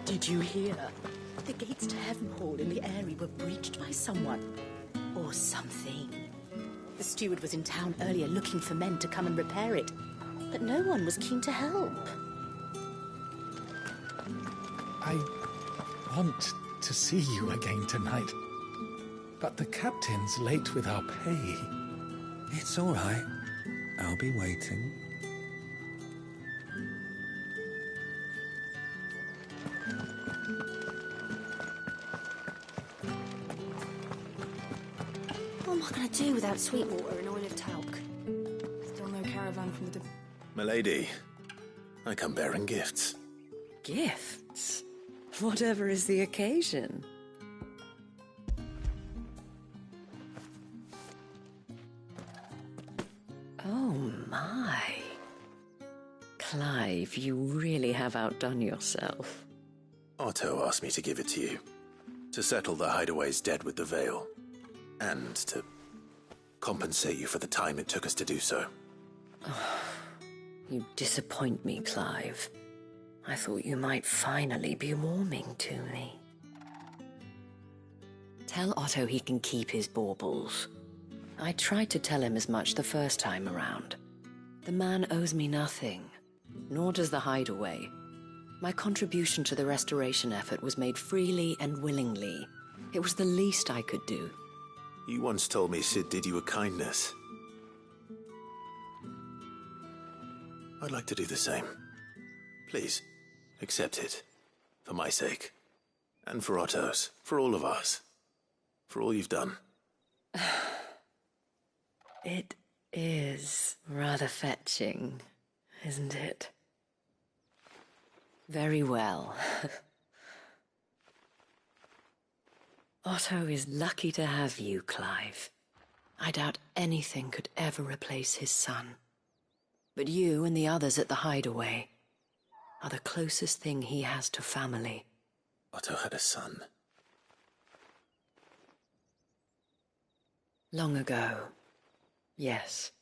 Did you hear? The gates to Heaven Hall in the area were breached by someone. Or something. The steward was in town earlier looking for men to come and repair it. But no one was keen to help. I want to see you again tonight. But the captain's late with our pay. It's all right. I'll be waiting. What am I going to do without sweet water and oil of talc? Still no caravan from the... Milady, I come bearing gifts. Gifts? Whatever is the occasion. Oh my. Clive, you really have outdone yourself. Otto asked me to give it to you. To settle the hideaway's debt with the Veil. And to compensate you for the time it took us to do so. You disappoint me, Clive. I thought you might finally be warming to me. Tell Otto he can keep his baubles. I tried to tell him as much the first time around. The man owes me nothing, nor does the hideaway. My contribution to the restoration effort was made freely and willingly. It was the least I could do. You once told me Sid did you a kindness. I'd like to do the same. Please, accept it. For my sake. And for Otto's. For all of us. For all you've done. It is rather fetching, isn't it? Very well. Otto is lucky to have you, Clive. I doubt anything could ever replace his son. But you and the others at the hideaway are the closest thing he has to family. Otto had a son. Long ago, yes.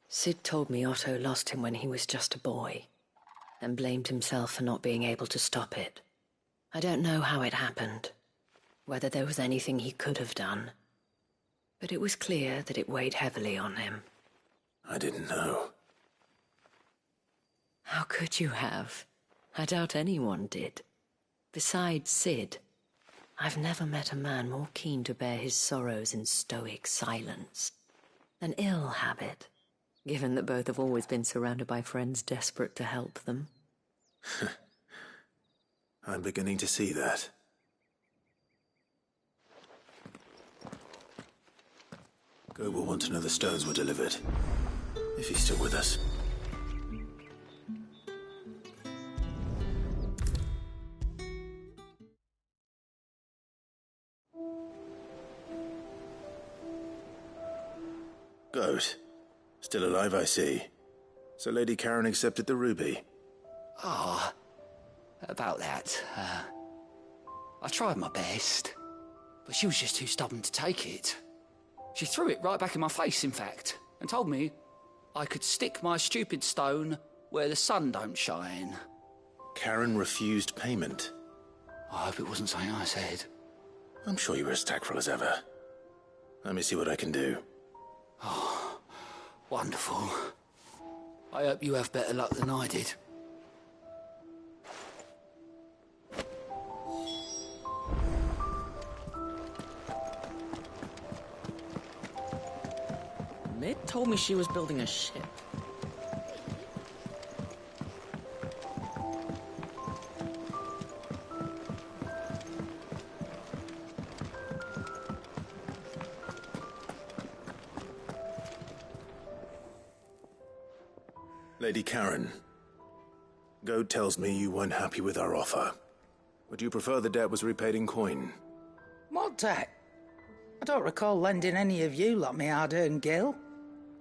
Sid told me Otto lost him when he was just a boy, and blamed himself for not being able to stop it. I don't know how it happened, whether there was anything he could have done, but it was clear that it weighed heavily on him. I didn't know. How could you have? I doubt anyone did. Besides Sid, I've never met a man more keen to bear his sorrows in stoic silence. An ill habit, given that both have always been surrounded by friends desperate to help them. I'm beginning to see that. Go will want to know the stones were delivered, if he's still with us. Goat. Still alive, I see. So Lady Karen accepted the ruby. Ah, about that. I tried my best, but she was just too stubborn to take it. She threw it right back in my face, in fact, and told me I could stick my stupid stone where the sun don't shine. Karen refused payment. I hope it wasn't something I said. I'm sure you were as tactful as ever. Let me see what I can do. Oh, wonderful. I hope you have better luck than I did. Mid told me she was building a ship. Lady Karen, Goat tells me you weren't happy with our offer. Would you prefer the debt was repaid in coin? What debt? I don't recall lending any of you like me hard-earned gil.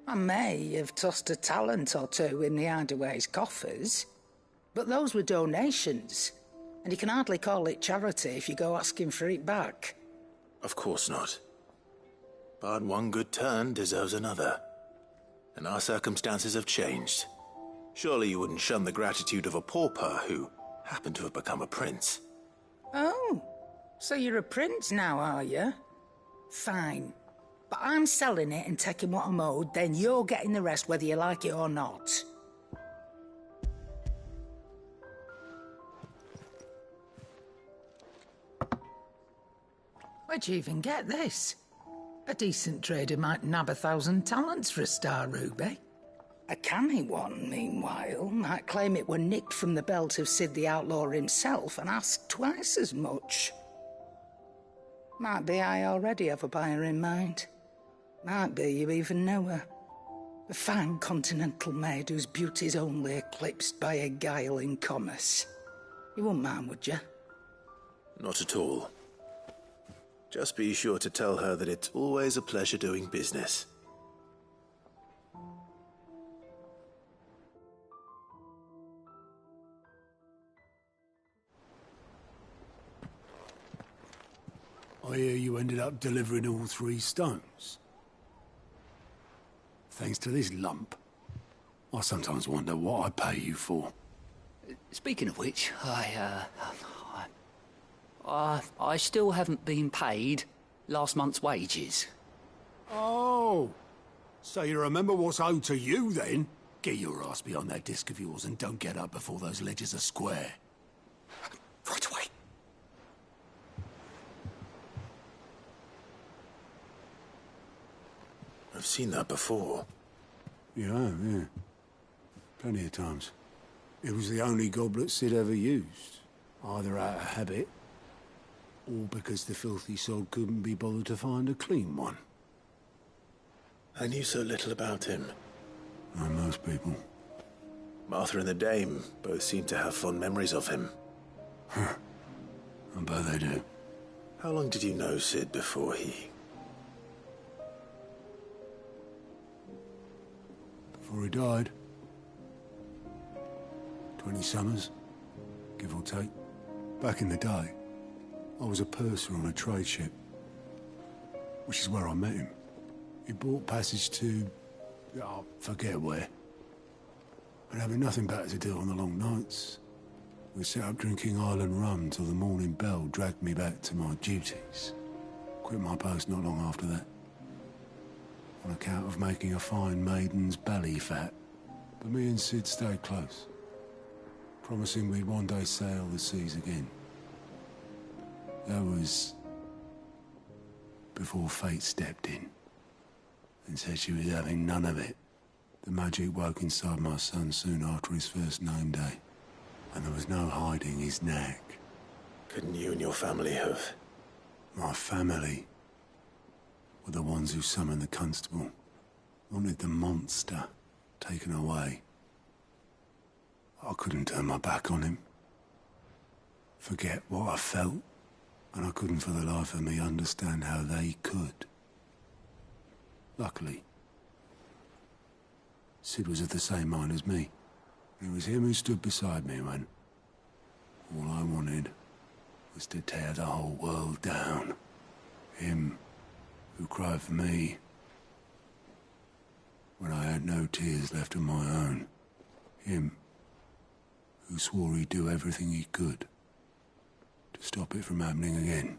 I may have tossed a talent or two in the Hideaway's coffers, but those were donations, and you can hardly call it charity if you go asking for it back. Of course not. But one good turn deserves another. And our circumstances have changed. Surely you wouldn't shun the gratitude of a pauper who happened to have become a prince. Oh, so you're a prince now, are you? Fine. But I'm selling it and taking what I'm owed, then you're getting the rest whether you like it or not. Where'd you even get this? A decent trader might nab 1,000 talents for a star ruby. A canny one, meanwhile, might claim it were nicked from the belt of Sid the Outlaw himself and ask twice as much. Might be I already have a buyer in mind. Might be you even know her. A fine continental maid whose beauty's only eclipsed by a guile in commerce. You wouldn't mind, would you? Not at all. Just be sure to tell her that it's always a pleasure doing business. I hear you ended up delivering all 3 stones. Thanks to this lump. I sometimes wonder what I pay you for. Speaking of which, I still haven't been paid last month's wages. Oh, so you remember what's owed to you then? Get your ass behind that disc of yours and don't get up before those ledgers are square. Right away. I've seen that before. You have, yeah. Plenty of times. It was the only goblet Sid ever used. Either out of habit, or because the filthy sod couldn't be bothered to find a clean one. I knew so little about him. Like most people. Martha and the Dame both seem to have fond memories of him. Huh. I bet they do. How long did you know Sid before he... Before he died. 20 summers, give or take. Back in the day, I was a purser on a trade ship. which is where I met him. He bought passage to... I forget where. And having nothing better to do on the long nights, we sat up drinking Island rum till the morning bell dragged me back to my duties. Quit my post not long after that, on account of making a fine maiden's belly fat. But me and Sid stayed close, promising we'd one day sail the seas again. That was before fate stepped in and said she was having none of it. The magic woke inside my son soon after his first name day, and there was no hiding his knack. Couldn't you and your family have? My family were the ones who summoned the constable, wanted the monster taken away. I couldn't turn my back on him, forget what I felt, and I couldn't for the life of me understand how they could. Luckily, Sid was of the same mind as me. It was him who stood beside me when all I wanted was to tear the whole world down. Him who cried for me when I had no tears left of my own. Him who swore he'd do everything he could to stop it from happening again.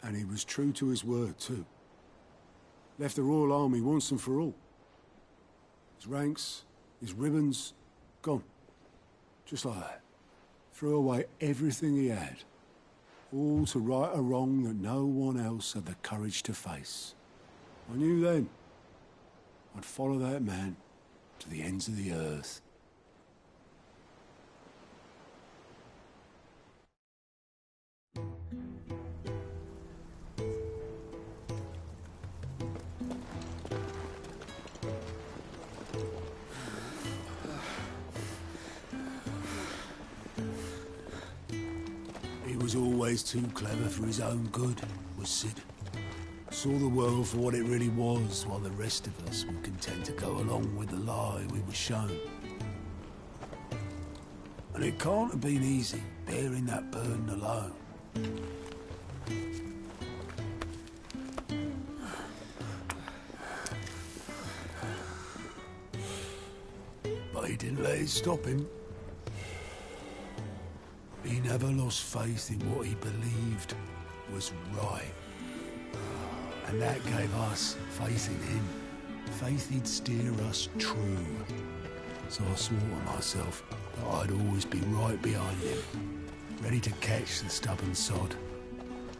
And he was true to his word, too. Left the Royal Army once and for all. His ranks, his ribbons, gone. Just like that. Threw away everything he had. All to right a wrong that no one else had the courage to face. I knew then I'd follow that man to the ends of the earth. He was always too clever for his own good, was Sid. Saw the world for what it really was, while the rest of us were content to go along with the lie we were shown. And it can't have been easy, bearing that burden alone. But he didn't let it stop him. He never lost faith in what he believed was right. And that gave us faith in him. Faith he'd steer us true. So I swore to myself that I'd always be right behind him, ready to catch the stubborn sod,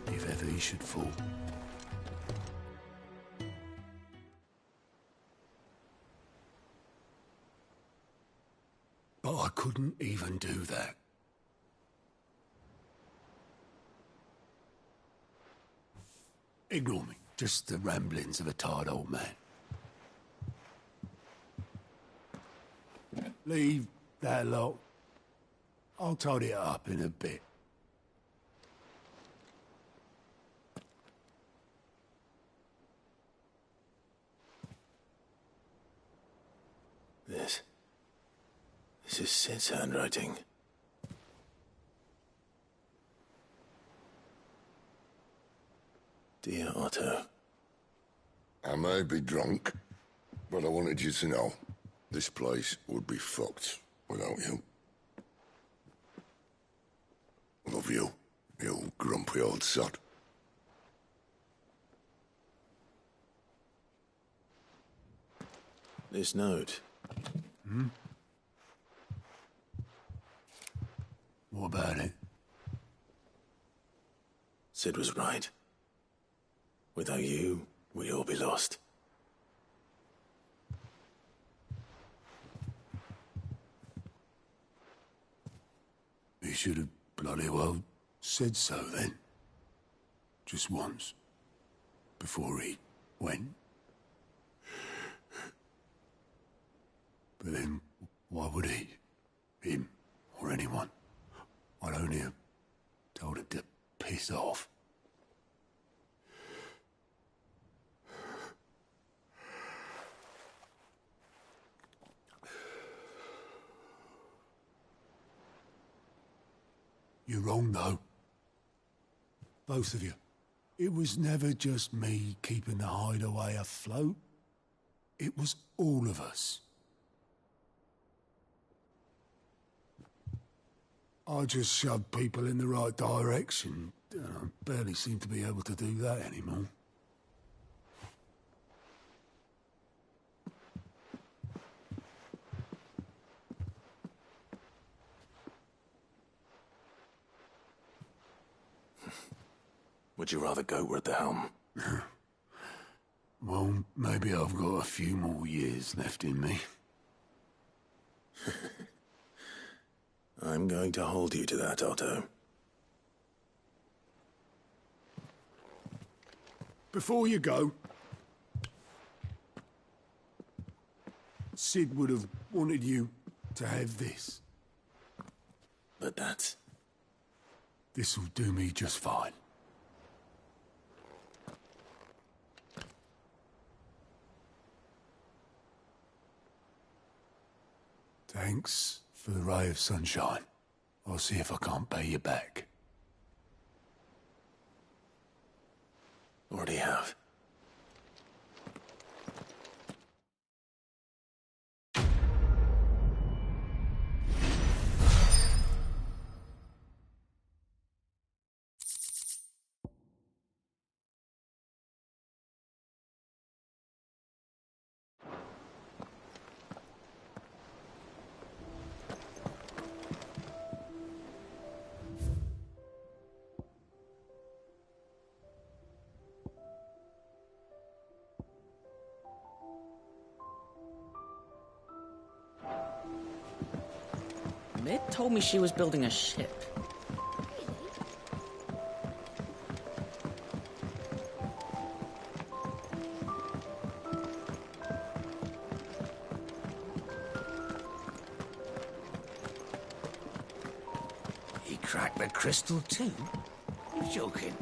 if ever he should fall. But I couldn't even do that. Ignore me. Just the ramblings of a tired old man. Leave that lot. I'll tidy it up in a bit. This is Sid's handwriting. Dear Otto. I may be drunk, but I wanted you to know this place would be fucked without you. Love you, you grumpy old sod. This note. Hmm? What about it? Sid was right. Without you, we'd all be lost. He should have bloody well said so then. Just once. Before he went. But then, why would he? Him, or anyone? I'd only have told him to piss off. You're wrong, though. Both of you. It was never just me keeping the hideaway afloat. It was all of us. I just shoved people in the right direction. I barely seem to be able to do that anymore. Would you rather goat were at the helm? Well, maybe I've got a few more years left in me. I'm going to hold you to that, Otto. Before you go, Sid would have wanted you to have this. But that's... This'll do me just fine. Thanks for the ray of sunshine. I'll see if I can't pay you back. Already have. Mid told me she was building a ship. He cracked the crystal too? You're joking.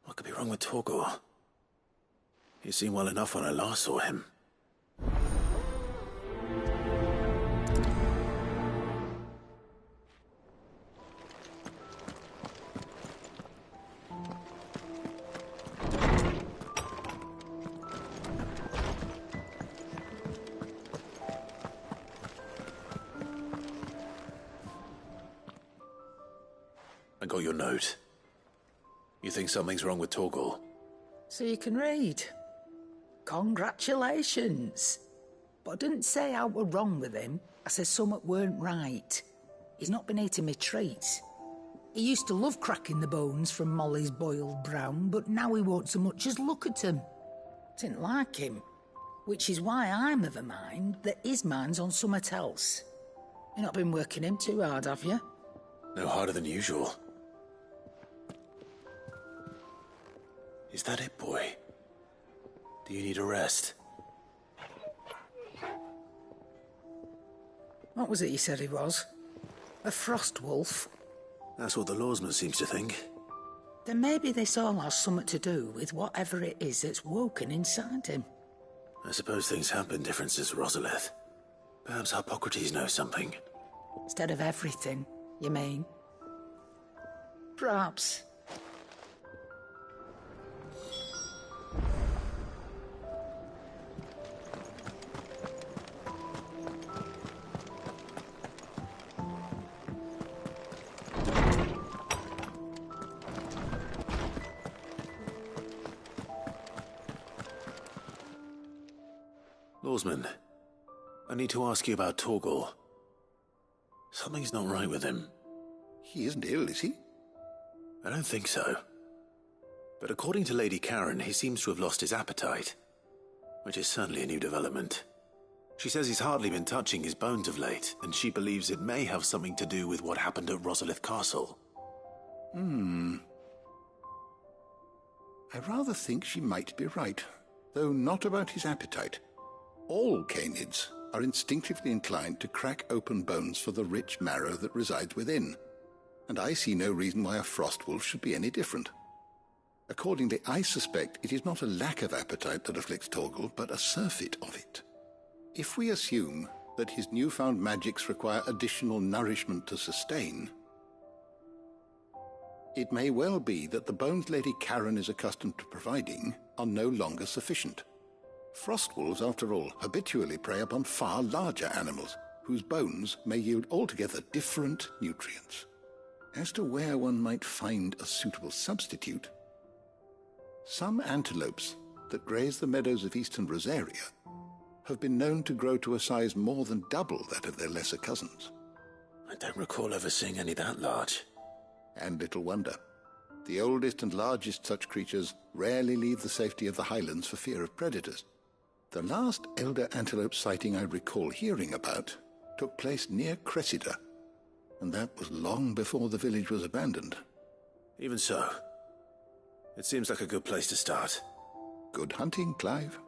What could be wrong with Torgor? He seemed well enough when I last saw him. I got your note. You think something's wrong with Torgor? So you can read. Congratulations. But I didn't say I were wrong with him. I said something weren't right. He's not been eating me treats. He used to love cracking the bones from Molly's boiled brown, but now he won't so much as look at them. Didn't like him. Which is why I'm of a mind that his mind's on something else. You've not been working him too hard, have you? No harder than usual. Is that it, boy? Do you need a rest? What was it you said he was? A frost wolf? That's what the lawsman seems to think. Then maybe this all has something to do with whatever it is that's woken inside him. I suppose things have been different since Rosalith. Perhaps Hippocrates knows something. Instead of everything, you mean? Perhaps. Oarsman. I need to ask you about Torgal. Something's not right with him. He isn't ill, is he? I don't think so. But according to Lady Karen, he seems to have lost his appetite, which is certainly a new development. She says he's hardly been touching his bones of late, and she believes it may have something to do with what happened at Rosalith Castle. I rather think she might be right, though not about his appetite. All canids are instinctively inclined to crack open bones for the rich marrow that resides within, and I see no reason why a frostwolf should be any different. Accordingly, I suspect it is not a lack of appetite that afflicts Torgal, but a surfeit of it. If we assume that his newfound magics require additional nourishment to sustain, it may well be that the bones Lady Karen is accustomed to providing are no longer sufficient. Frostwolves, after all, habitually prey upon far larger animals, whose bones may yield altogether different nutrients. As to where one might find a suitable substitute, some antelopes that graze the meadows of eastern Rosaria have been known to grow to a size more than double that of their lesser cousins. I don't recall ever seeing any that large. And little wonder. The oldest and largest such creatures rarely leave the safety of the highlands for fear of predators. The last elder antelope sighting I recall hearing about took place near Cressida, and that was long before the village was abandoned. Even so, it seems like a good place to start. Good hunting, Clive.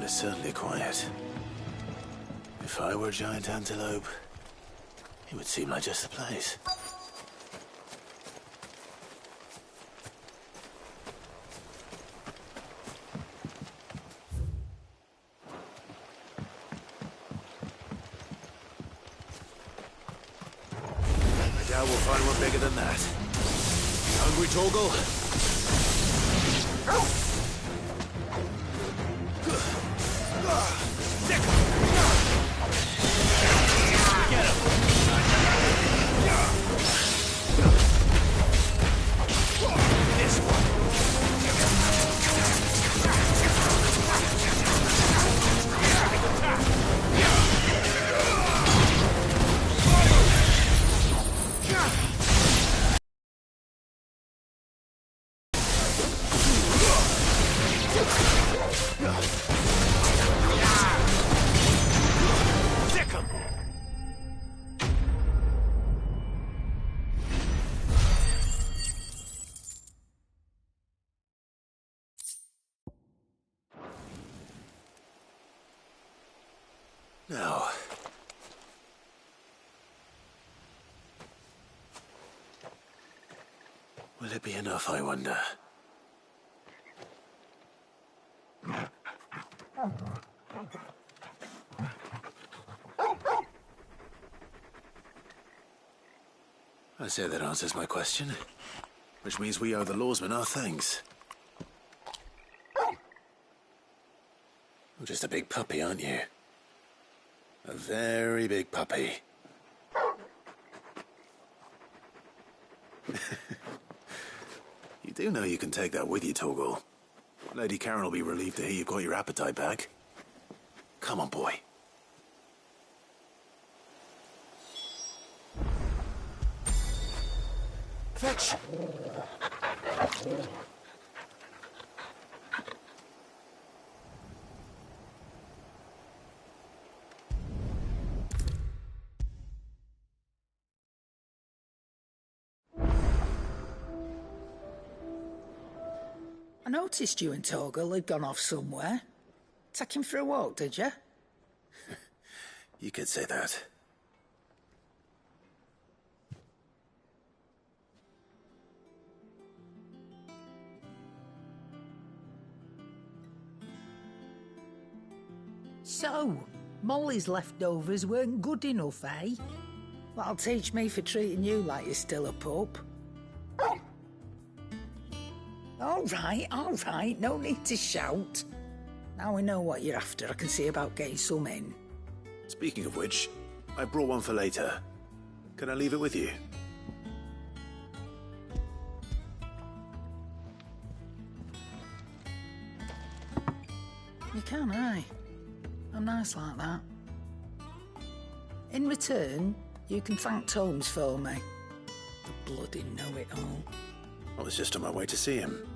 is certainly quiet. If I were a giant antelope, it would seem like just the place. I doubt we'll find one bigger than that. Hungry, Torgal? Now, will it be enough, I wonder? I say that answers my question, which means we owe the lawsmen our thanks. You're just a big puppy, aren't you? A very big puppy. You do know you can take that with you, Torgal. Lady Karen will be relieved to hear you've got your appetite back. Come on, boy. Fetch! I noticed you and Torgal had gone off somewhere. Take him for a walk, did you? You could say that. So, Molly's leftovers weren't good enough, eh? That'll teach me for treating you like you're still a pup. All right, no need to shout. Now we know what you're after, I can see about getting some in. Speaking of which, I brought one for later. Can I leave it with you? You can, aye. I'm nice like that. In return, you can thank Tomes for me. The bloody know-it-all. I was just on my way to see him.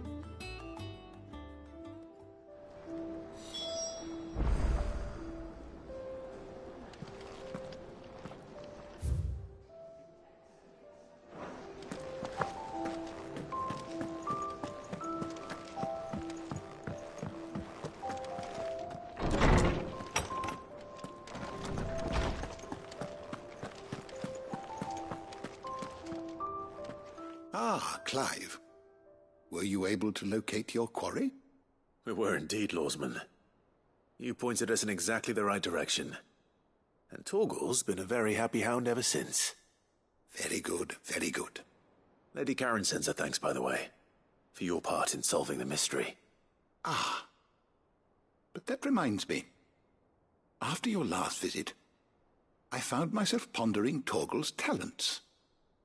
Ah, Clive. Were you able to locate your quarry? We were indeed, Lawsman. You pointed us in exactly the right direction. And Torgal's been a very happy hound ever since. Very good, very good. Lady Karen sends her thanks, by the way, for your part in solving the mystery. Ah. But that reminds me. After your last visit, I found myself pondering Torgal's talents.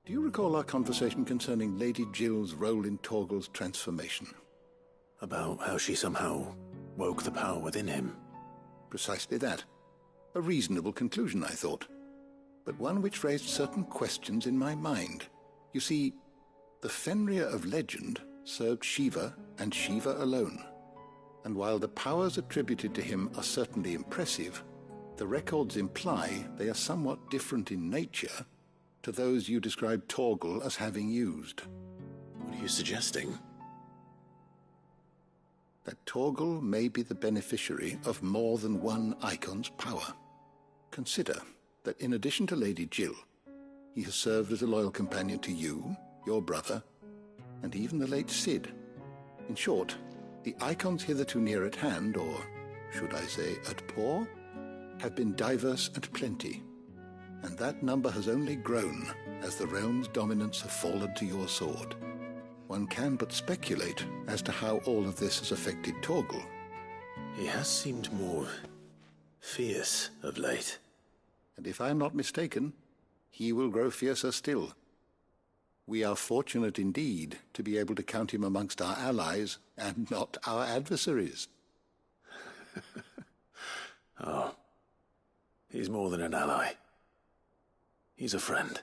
Do you recall our conversation concerning Lady Jill's role in Torgal's transformation? About how she somehow woke the power within him. Precisely that. A reasonable conclusion, I thought. But one which raised certain questions in my mind. You see, the Fenrir of legend served Shiva and Shiva alone. And while the powers attributed to him are certainly impressive, the records imply they are somewhat different in nature to those you described Torgal as having used. What are you suggesting? that Torgal may be the beneficiary of more than one Icon's power. Consider that in addition to Lady Jill, he has served as a loyal companion to you, your brother, and even the late Cid. In short, the Icons hitherto near at hand, or should I say at paw, have been diverse and plenty, and that number has only grown as the realm's dominance have fallen to your sword. One can but speculate as to how all of this has affected Torgal. He has seemed more fierce of late. And if I am not mistaken, he will grow fiercer still. We are fortunate indeed to be able to count him amongst our allies and not our adversaries. Oh, he's more than an ally. He's a friend.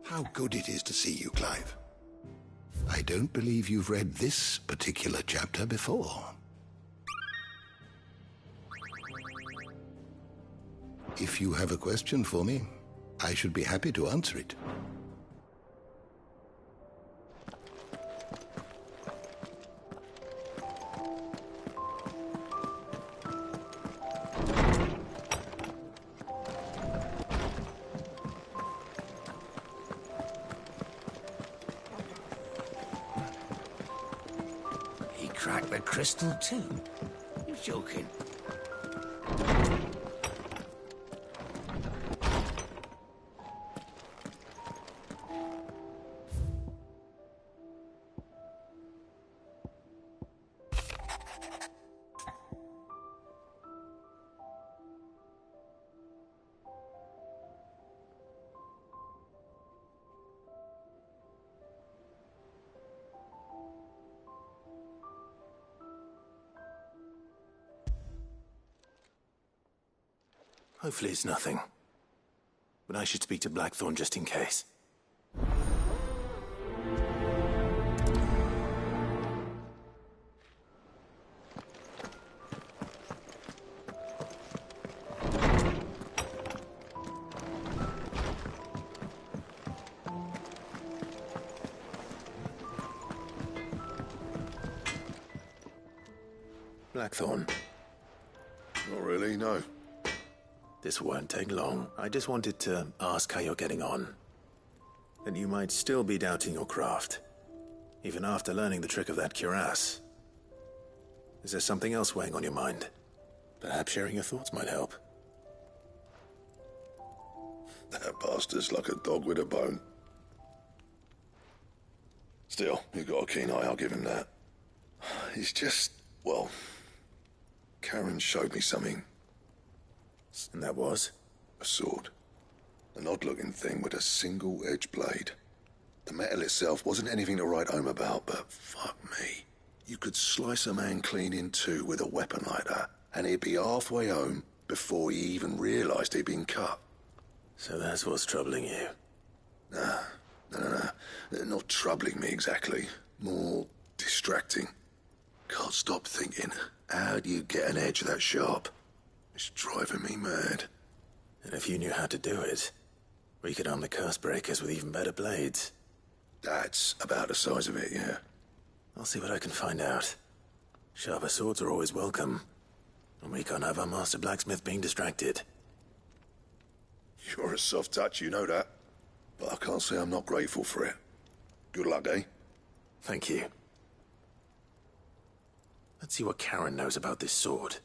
How good it is to see you, Clive. I don't believe you've read this particular chapter before. If you have a question for me, I should be happy to answer it. Crack the crystal too? You're joking. Hopefully it's nothing. But I should speak to Blackthorn just in case. Blackthorn. Not really, no. This won't take long. I just wanted to ask how you're getting on. That you might still be doubting your craft, even after learning the trick of that cuirass. Is there something else weighing on your mind? Perhaps sharing your thoughts might help. That bastard's like a dog with a bone. Still, you've got a keen eye, I'll give him that. He's just, well, Karen showed me something. And that was? A sword. An odd-looking thing with a single-edged blade. The metal itself wasn't anything to write home about, but fuck me. You could slice a man clean in two with a weapon like that, and he'd be halfway home before he even realised he'd been cut. So that's what's troubling you? Nah. Not troubling me exactly. More distracting. Can't stop thinking, how do you get an edge that sharp? It's driving me mad. And if you knew how to do it, we could arm the curse breakers with even better blades. That's about the size of it, yeah. I'll see what I can find out. Sharper swords are always welcome. And we can't have our master blacksmith being distracted. You're a soft touch, you know that. But I can't say I'm not grateful for it. Good luck, eh? Thank you. Let's see what Karen knows about this sword.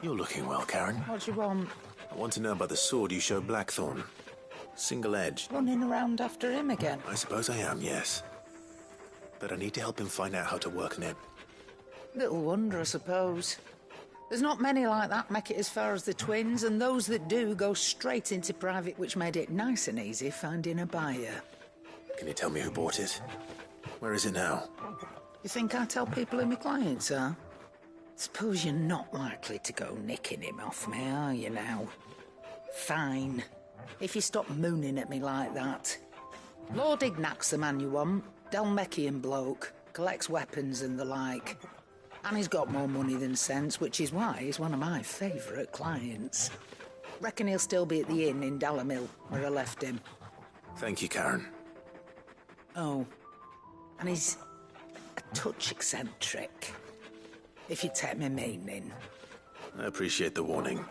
You're looking well, Karen. What do you want? I want to know about the sword you showed Blackthorn. Single-edged. Running around after him again? I suppose I am, yes. But I need to help him find out how to work on it Little wonder, I suppose. There's not many like that make it as far as the twins, and those that do go straight into private, which made it nice and easy finding a buyer. Can you tell me who bought it? Where is it now? You think I tell people who my clients are? Suppose you're not likely to go nicking him off me, are you now? Fine. If you stop mooning at me like that. Lord Ignac's the man you want. Delmeckian bloke. Collects weapons and the like. And he's got more money than sense, which is why he's one of my favourite clients. Reckon he'll still be at the inn in Dalamil, where I left him. Thank you, Karen. Oh. And he's a touch eccentric. If you take my meaning. I appreciate the warning.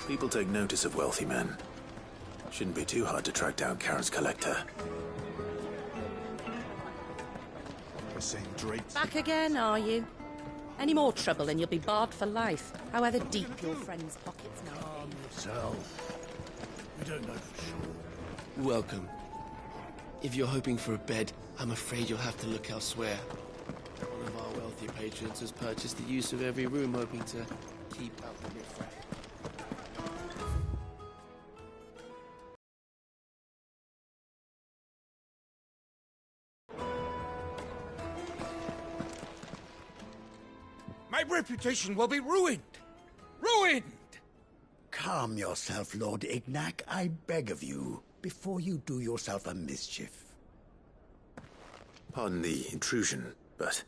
People take notice of wealthy men. Shouldn't be too hard to track down Karen's collector. The same drapes. Back again, are you? Any more trouble and you'll be barred for life, however deep your friend's pockets may be. Yourself. We don't know for sure. Welcome. If you're hoping for a bed, I'm afraid you'll have to look elsewhere. One of our wealthy patrons has purchased the use of every room, hoping to keep out the riffraff. My reputation will be ruined! Ruined! Calm yourself, Lord Ignac, I beg of you, before you do yourself a mischief. Pardon the intrusion, but...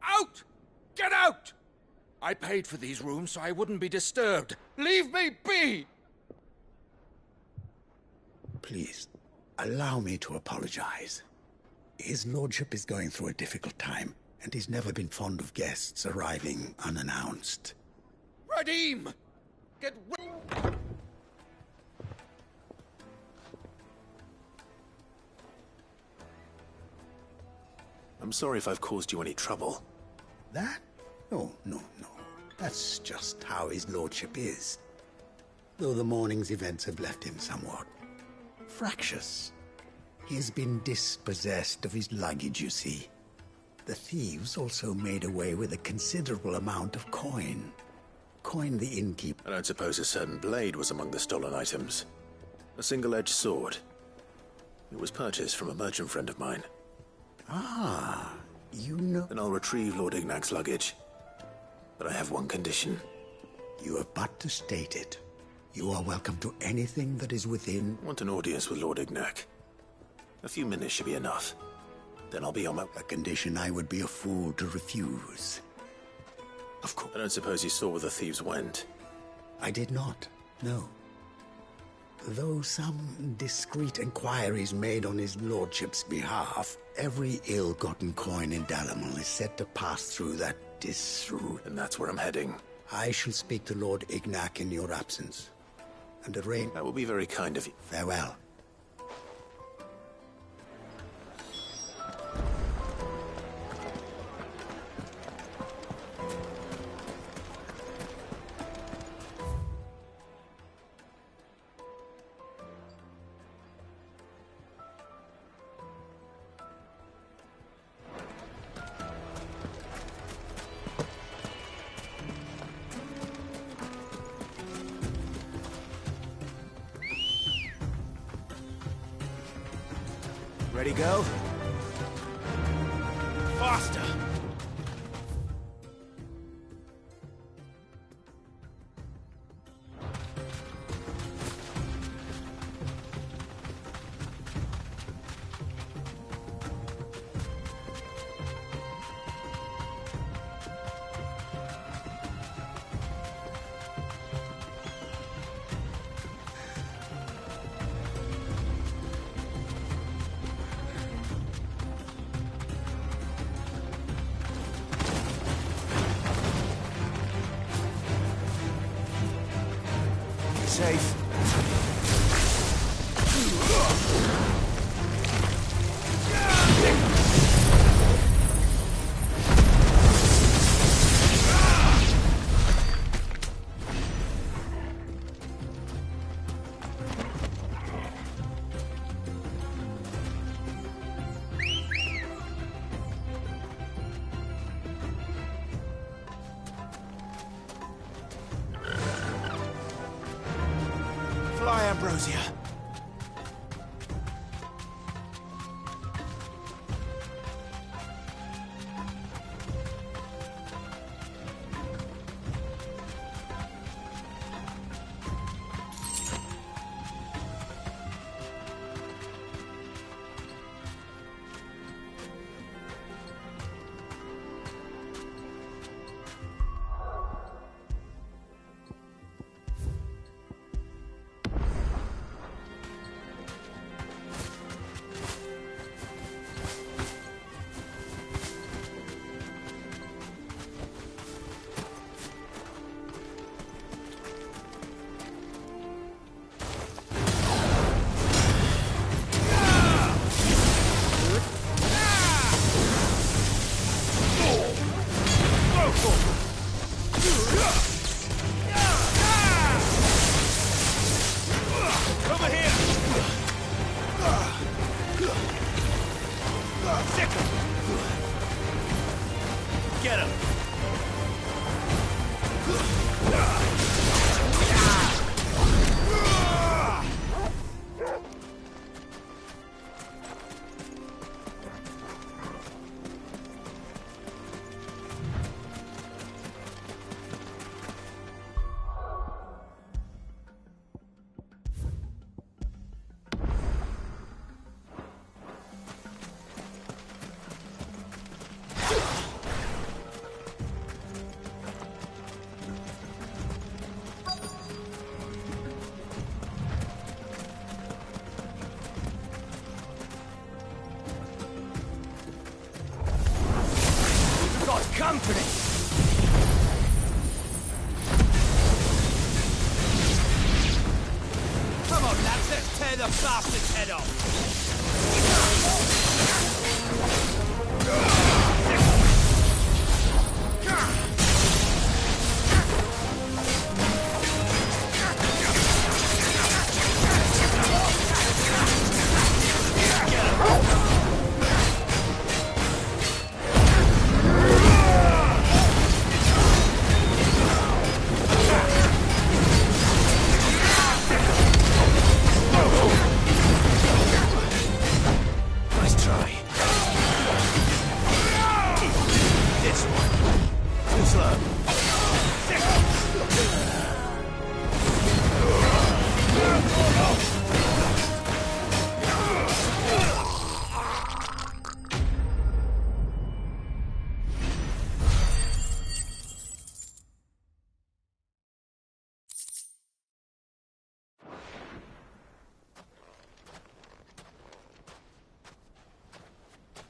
Out! Get out! I paid for these rooms so I wouldn't be disturbed. Leave me be! Please, allow me to apologize. His lordship is going through a difficult time, and he's never been fond of guests arriving unannounced. Radim! Get I'm sorry if I've caused you any trouble. That? No. That's just how his lordship is. Though the morning's events have left him somewhat fractious. He has been dispossessed of his luggage, you see. The thieves also made away with a considerable amount of coin. Coin the innkeeper. I don't suppose a certain blade was among the stolen items. A single-edged sword. It was purchased from a merchant friend of mine. Ah, you know... Then I'll retrieve Lord Ignac's luggage. But I have one condition. You have but to state it. You are welcome to anything that is within... I want an audience with Lord Ignac. A few minutes should be enough. Then I'll be on my... A condition I would be a fool to refuse. Of course. I don't suppose you saw where the thieves went. I did not, no. Though some discreet inquiries made on his lordship's behalf, every ill-gotten coin in Dalamil is said to pass through that And that's where I'm heading. I shall speak to Lord Ignac in your absence, and arrange... That will be very kind of you. Farewell. Ready, go? Faster! safe. Fly, Ambrosia. Over here! Get him! Company! Come on, lads, let's tear the bastard's head off!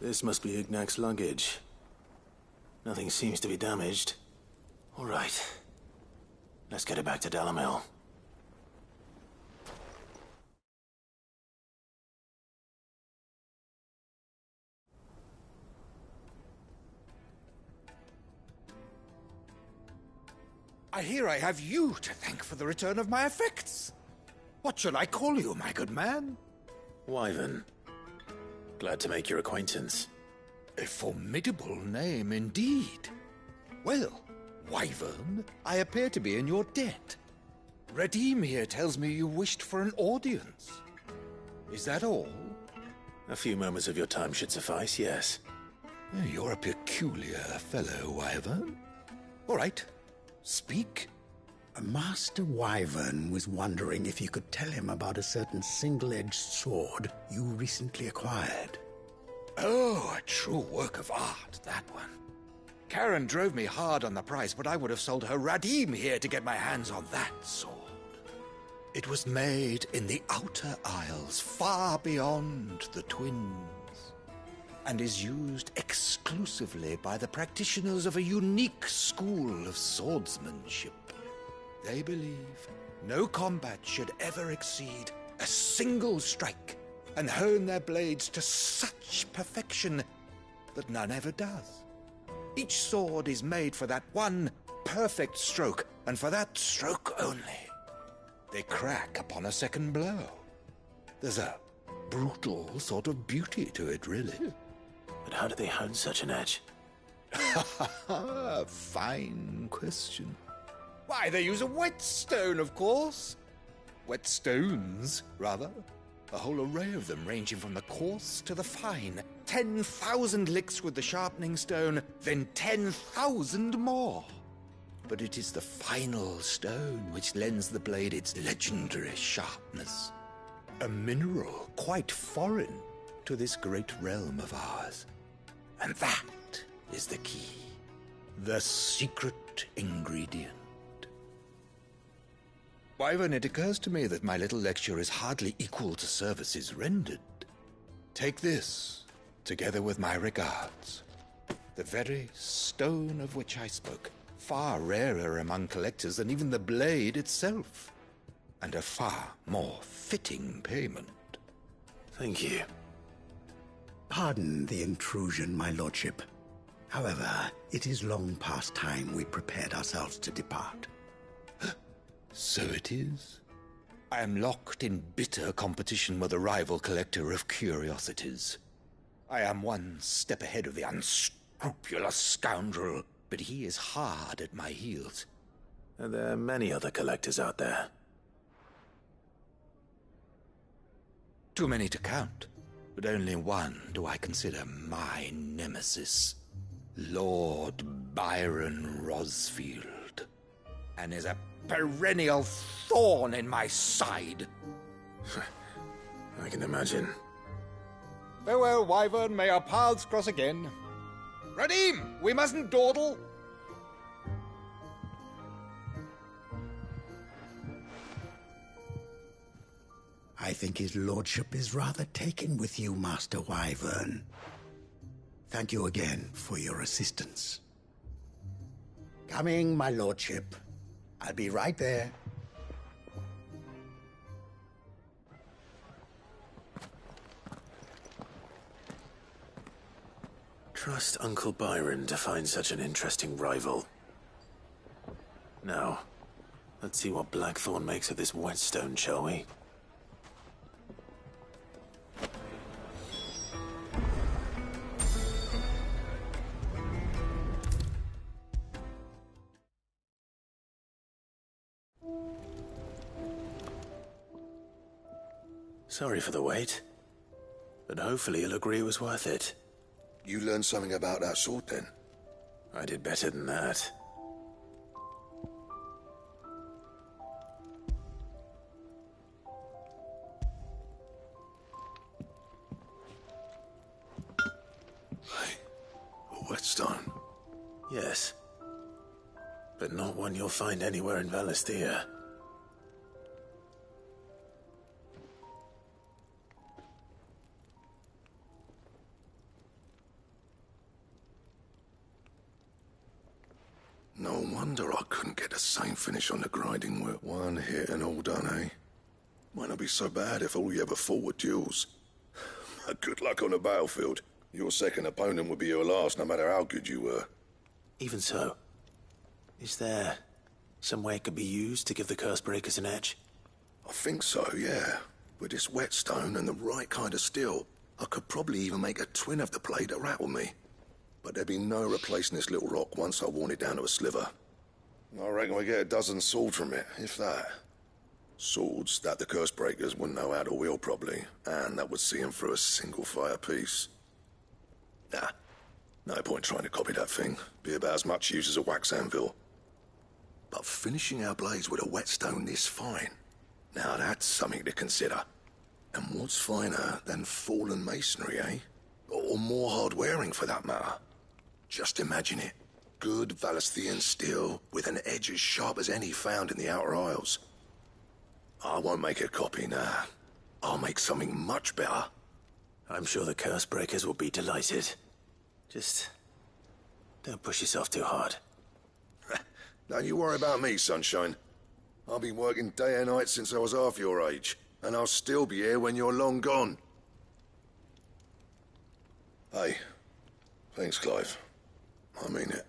This must be Ignac's luggage. Nothing seems to be damaged. All right. Let's get it back to Dalamel. I hear I have you to thank for the return of my effects. What shall I call you, my good man? Wyvern. Glad to make your acquaintance. A formidable name indeed. Well, Wyvern, I appear to be in your debt. Redeem here tells me you wished for an audience. Is that all? A few moments of your time should suffice, yes. You're a peculiar fellow, Wyvern. All right, speak. Master Wyvern was wondering if you could tell him about a certain single-edged sword you recently acquired. Oh, a true work of art, that one. Karen drove me hard on the price, but I would have sold her Radim here to get my hands on that sword. It was made in the Outer Isles, far beyond the Twins, and is used exclusively by the practitioners of a unique school of swordsmanship. They believe No combat should ever exceed a single strike, and hone their blades to such perfection that none ever does. Each sword is made for that one perfect stroke, and for that stroke only. They crack upon a second blow. There's a brutal sort of beauty to it, really. But how do they hone such an edge? Fine question. Why, they use a whetstone, of course. Whetstones, rather. A whole array of them, ranging from the coarse to the fine. 10,000 licks with the sharpening stone, then 10,000 more. But it is the final stone which lends the blade its legendary sharpness. A mineral quite foreign to this great realm of ours. And that is the key. The secret ingredient. Wyvern, it occurs to me that my little lecture is hardly equal to services rendered. Take this, together with my regards. The very stone of which I spoke, far rarer among collectors than even the blade itself, and a far more fitting payment. Thank you. Pardon the intrusion, my lordship. However, it is long past time we prepared ourselves to depart. So it is. I am locked in bitter competition with a rival collector of curiosities. I am one step ahead of the unscrupulous scoundrel, but he is hard at my heels. Are there many other collectors out there? Too many to count, but only one do I consider my nemesis. Lord Byron Rosfield, and is a perennial thorn in my side. I can imagine. Farewell, Wyvern. May our paths cross again. Radim, we mustn't dawdle. I think his lordship is rather taken with you, Master Wyvern. Thank you again for your assistance. Coming, my lordship. I'll be right there. Trust Uncle Byron to find such an interesting rival. Now, let's see what Blackthorn makes of this whetstone, shall we? Sorry for the wait, but hopefully you'll agree it was worth it. You learned something about that sword, then? I did better than that. A whetstone? Yes, but not one you'll find anywhere in Valisthea. No wonder I couldn't get the same finish on the grinding wheel. One hit and all done, eh? Might not be so bad if all you ever fought were duels. Good luck on the battlefield. Your second opponent would be your last, no matter how good you were. Even so, is there some way it could be used to give the curse breakers an edge? I think so, yeah. With this whetstone and the right kind of steel, I could probably even make a twin of the blade that rattled me. But there'd be no replacing this little rock once I worn it down to a sliver. I reckon we get a dozen swords from it, if that. Swords that the curse breakers wouldn't know how to wield properly, and that would see them through a single fire piece. Nah, no point trying to copy that thing. Be about as much use as a wax anvil. But finishing our blades with a whetstone this fine, now that's something to consider. And what's finer than fallen masonry, eh? Or more hard-wearing, for that matter. Just imagine it. Good Valisthean steel with an edge as sharp as any found in the Outer Isles. I won't make a copy, nah. I'll make something much better. I'm sure the curse breakers will be delighted. Just don't push yourself too hard. Don't you worry about me, sunshine. I've been working day and night since I was half your age, and I'll still be here when you're long gone. Hey, thanks, Clive. I mean it.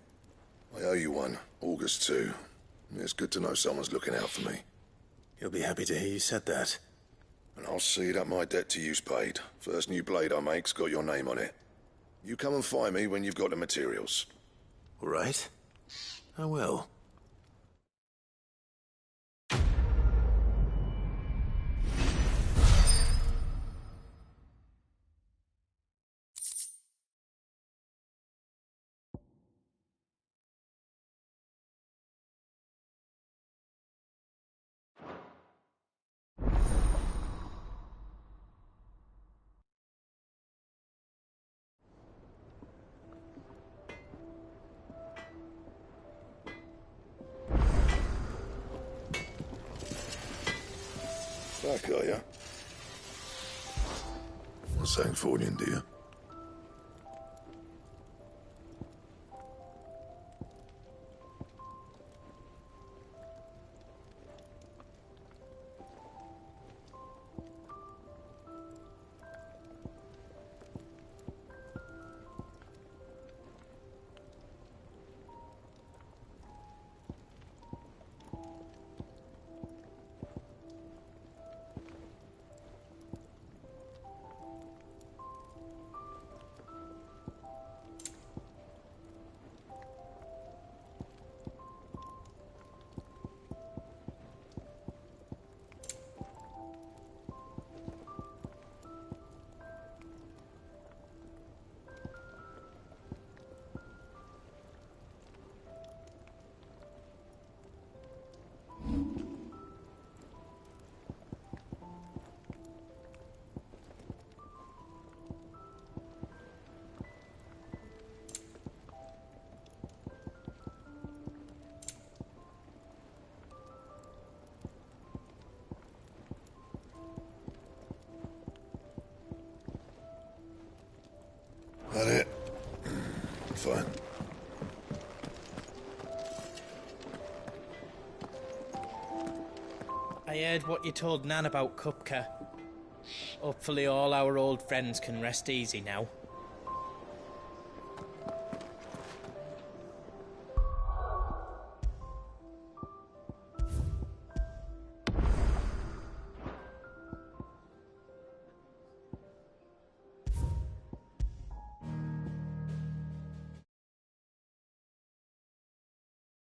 I owe you one. August too. It's good to know someone's looking out for me. He'll be happy to hear you said that. And I'll see that my debt to you's paid. First new blade I make's got your name on it. You come and find me when you've got the materials. All right. I will. Back, are ya? Not saying Fordian, do you? That it? Fine. I heard what you told Nan about Kupka. Hopefully all our old friends can rest easy now.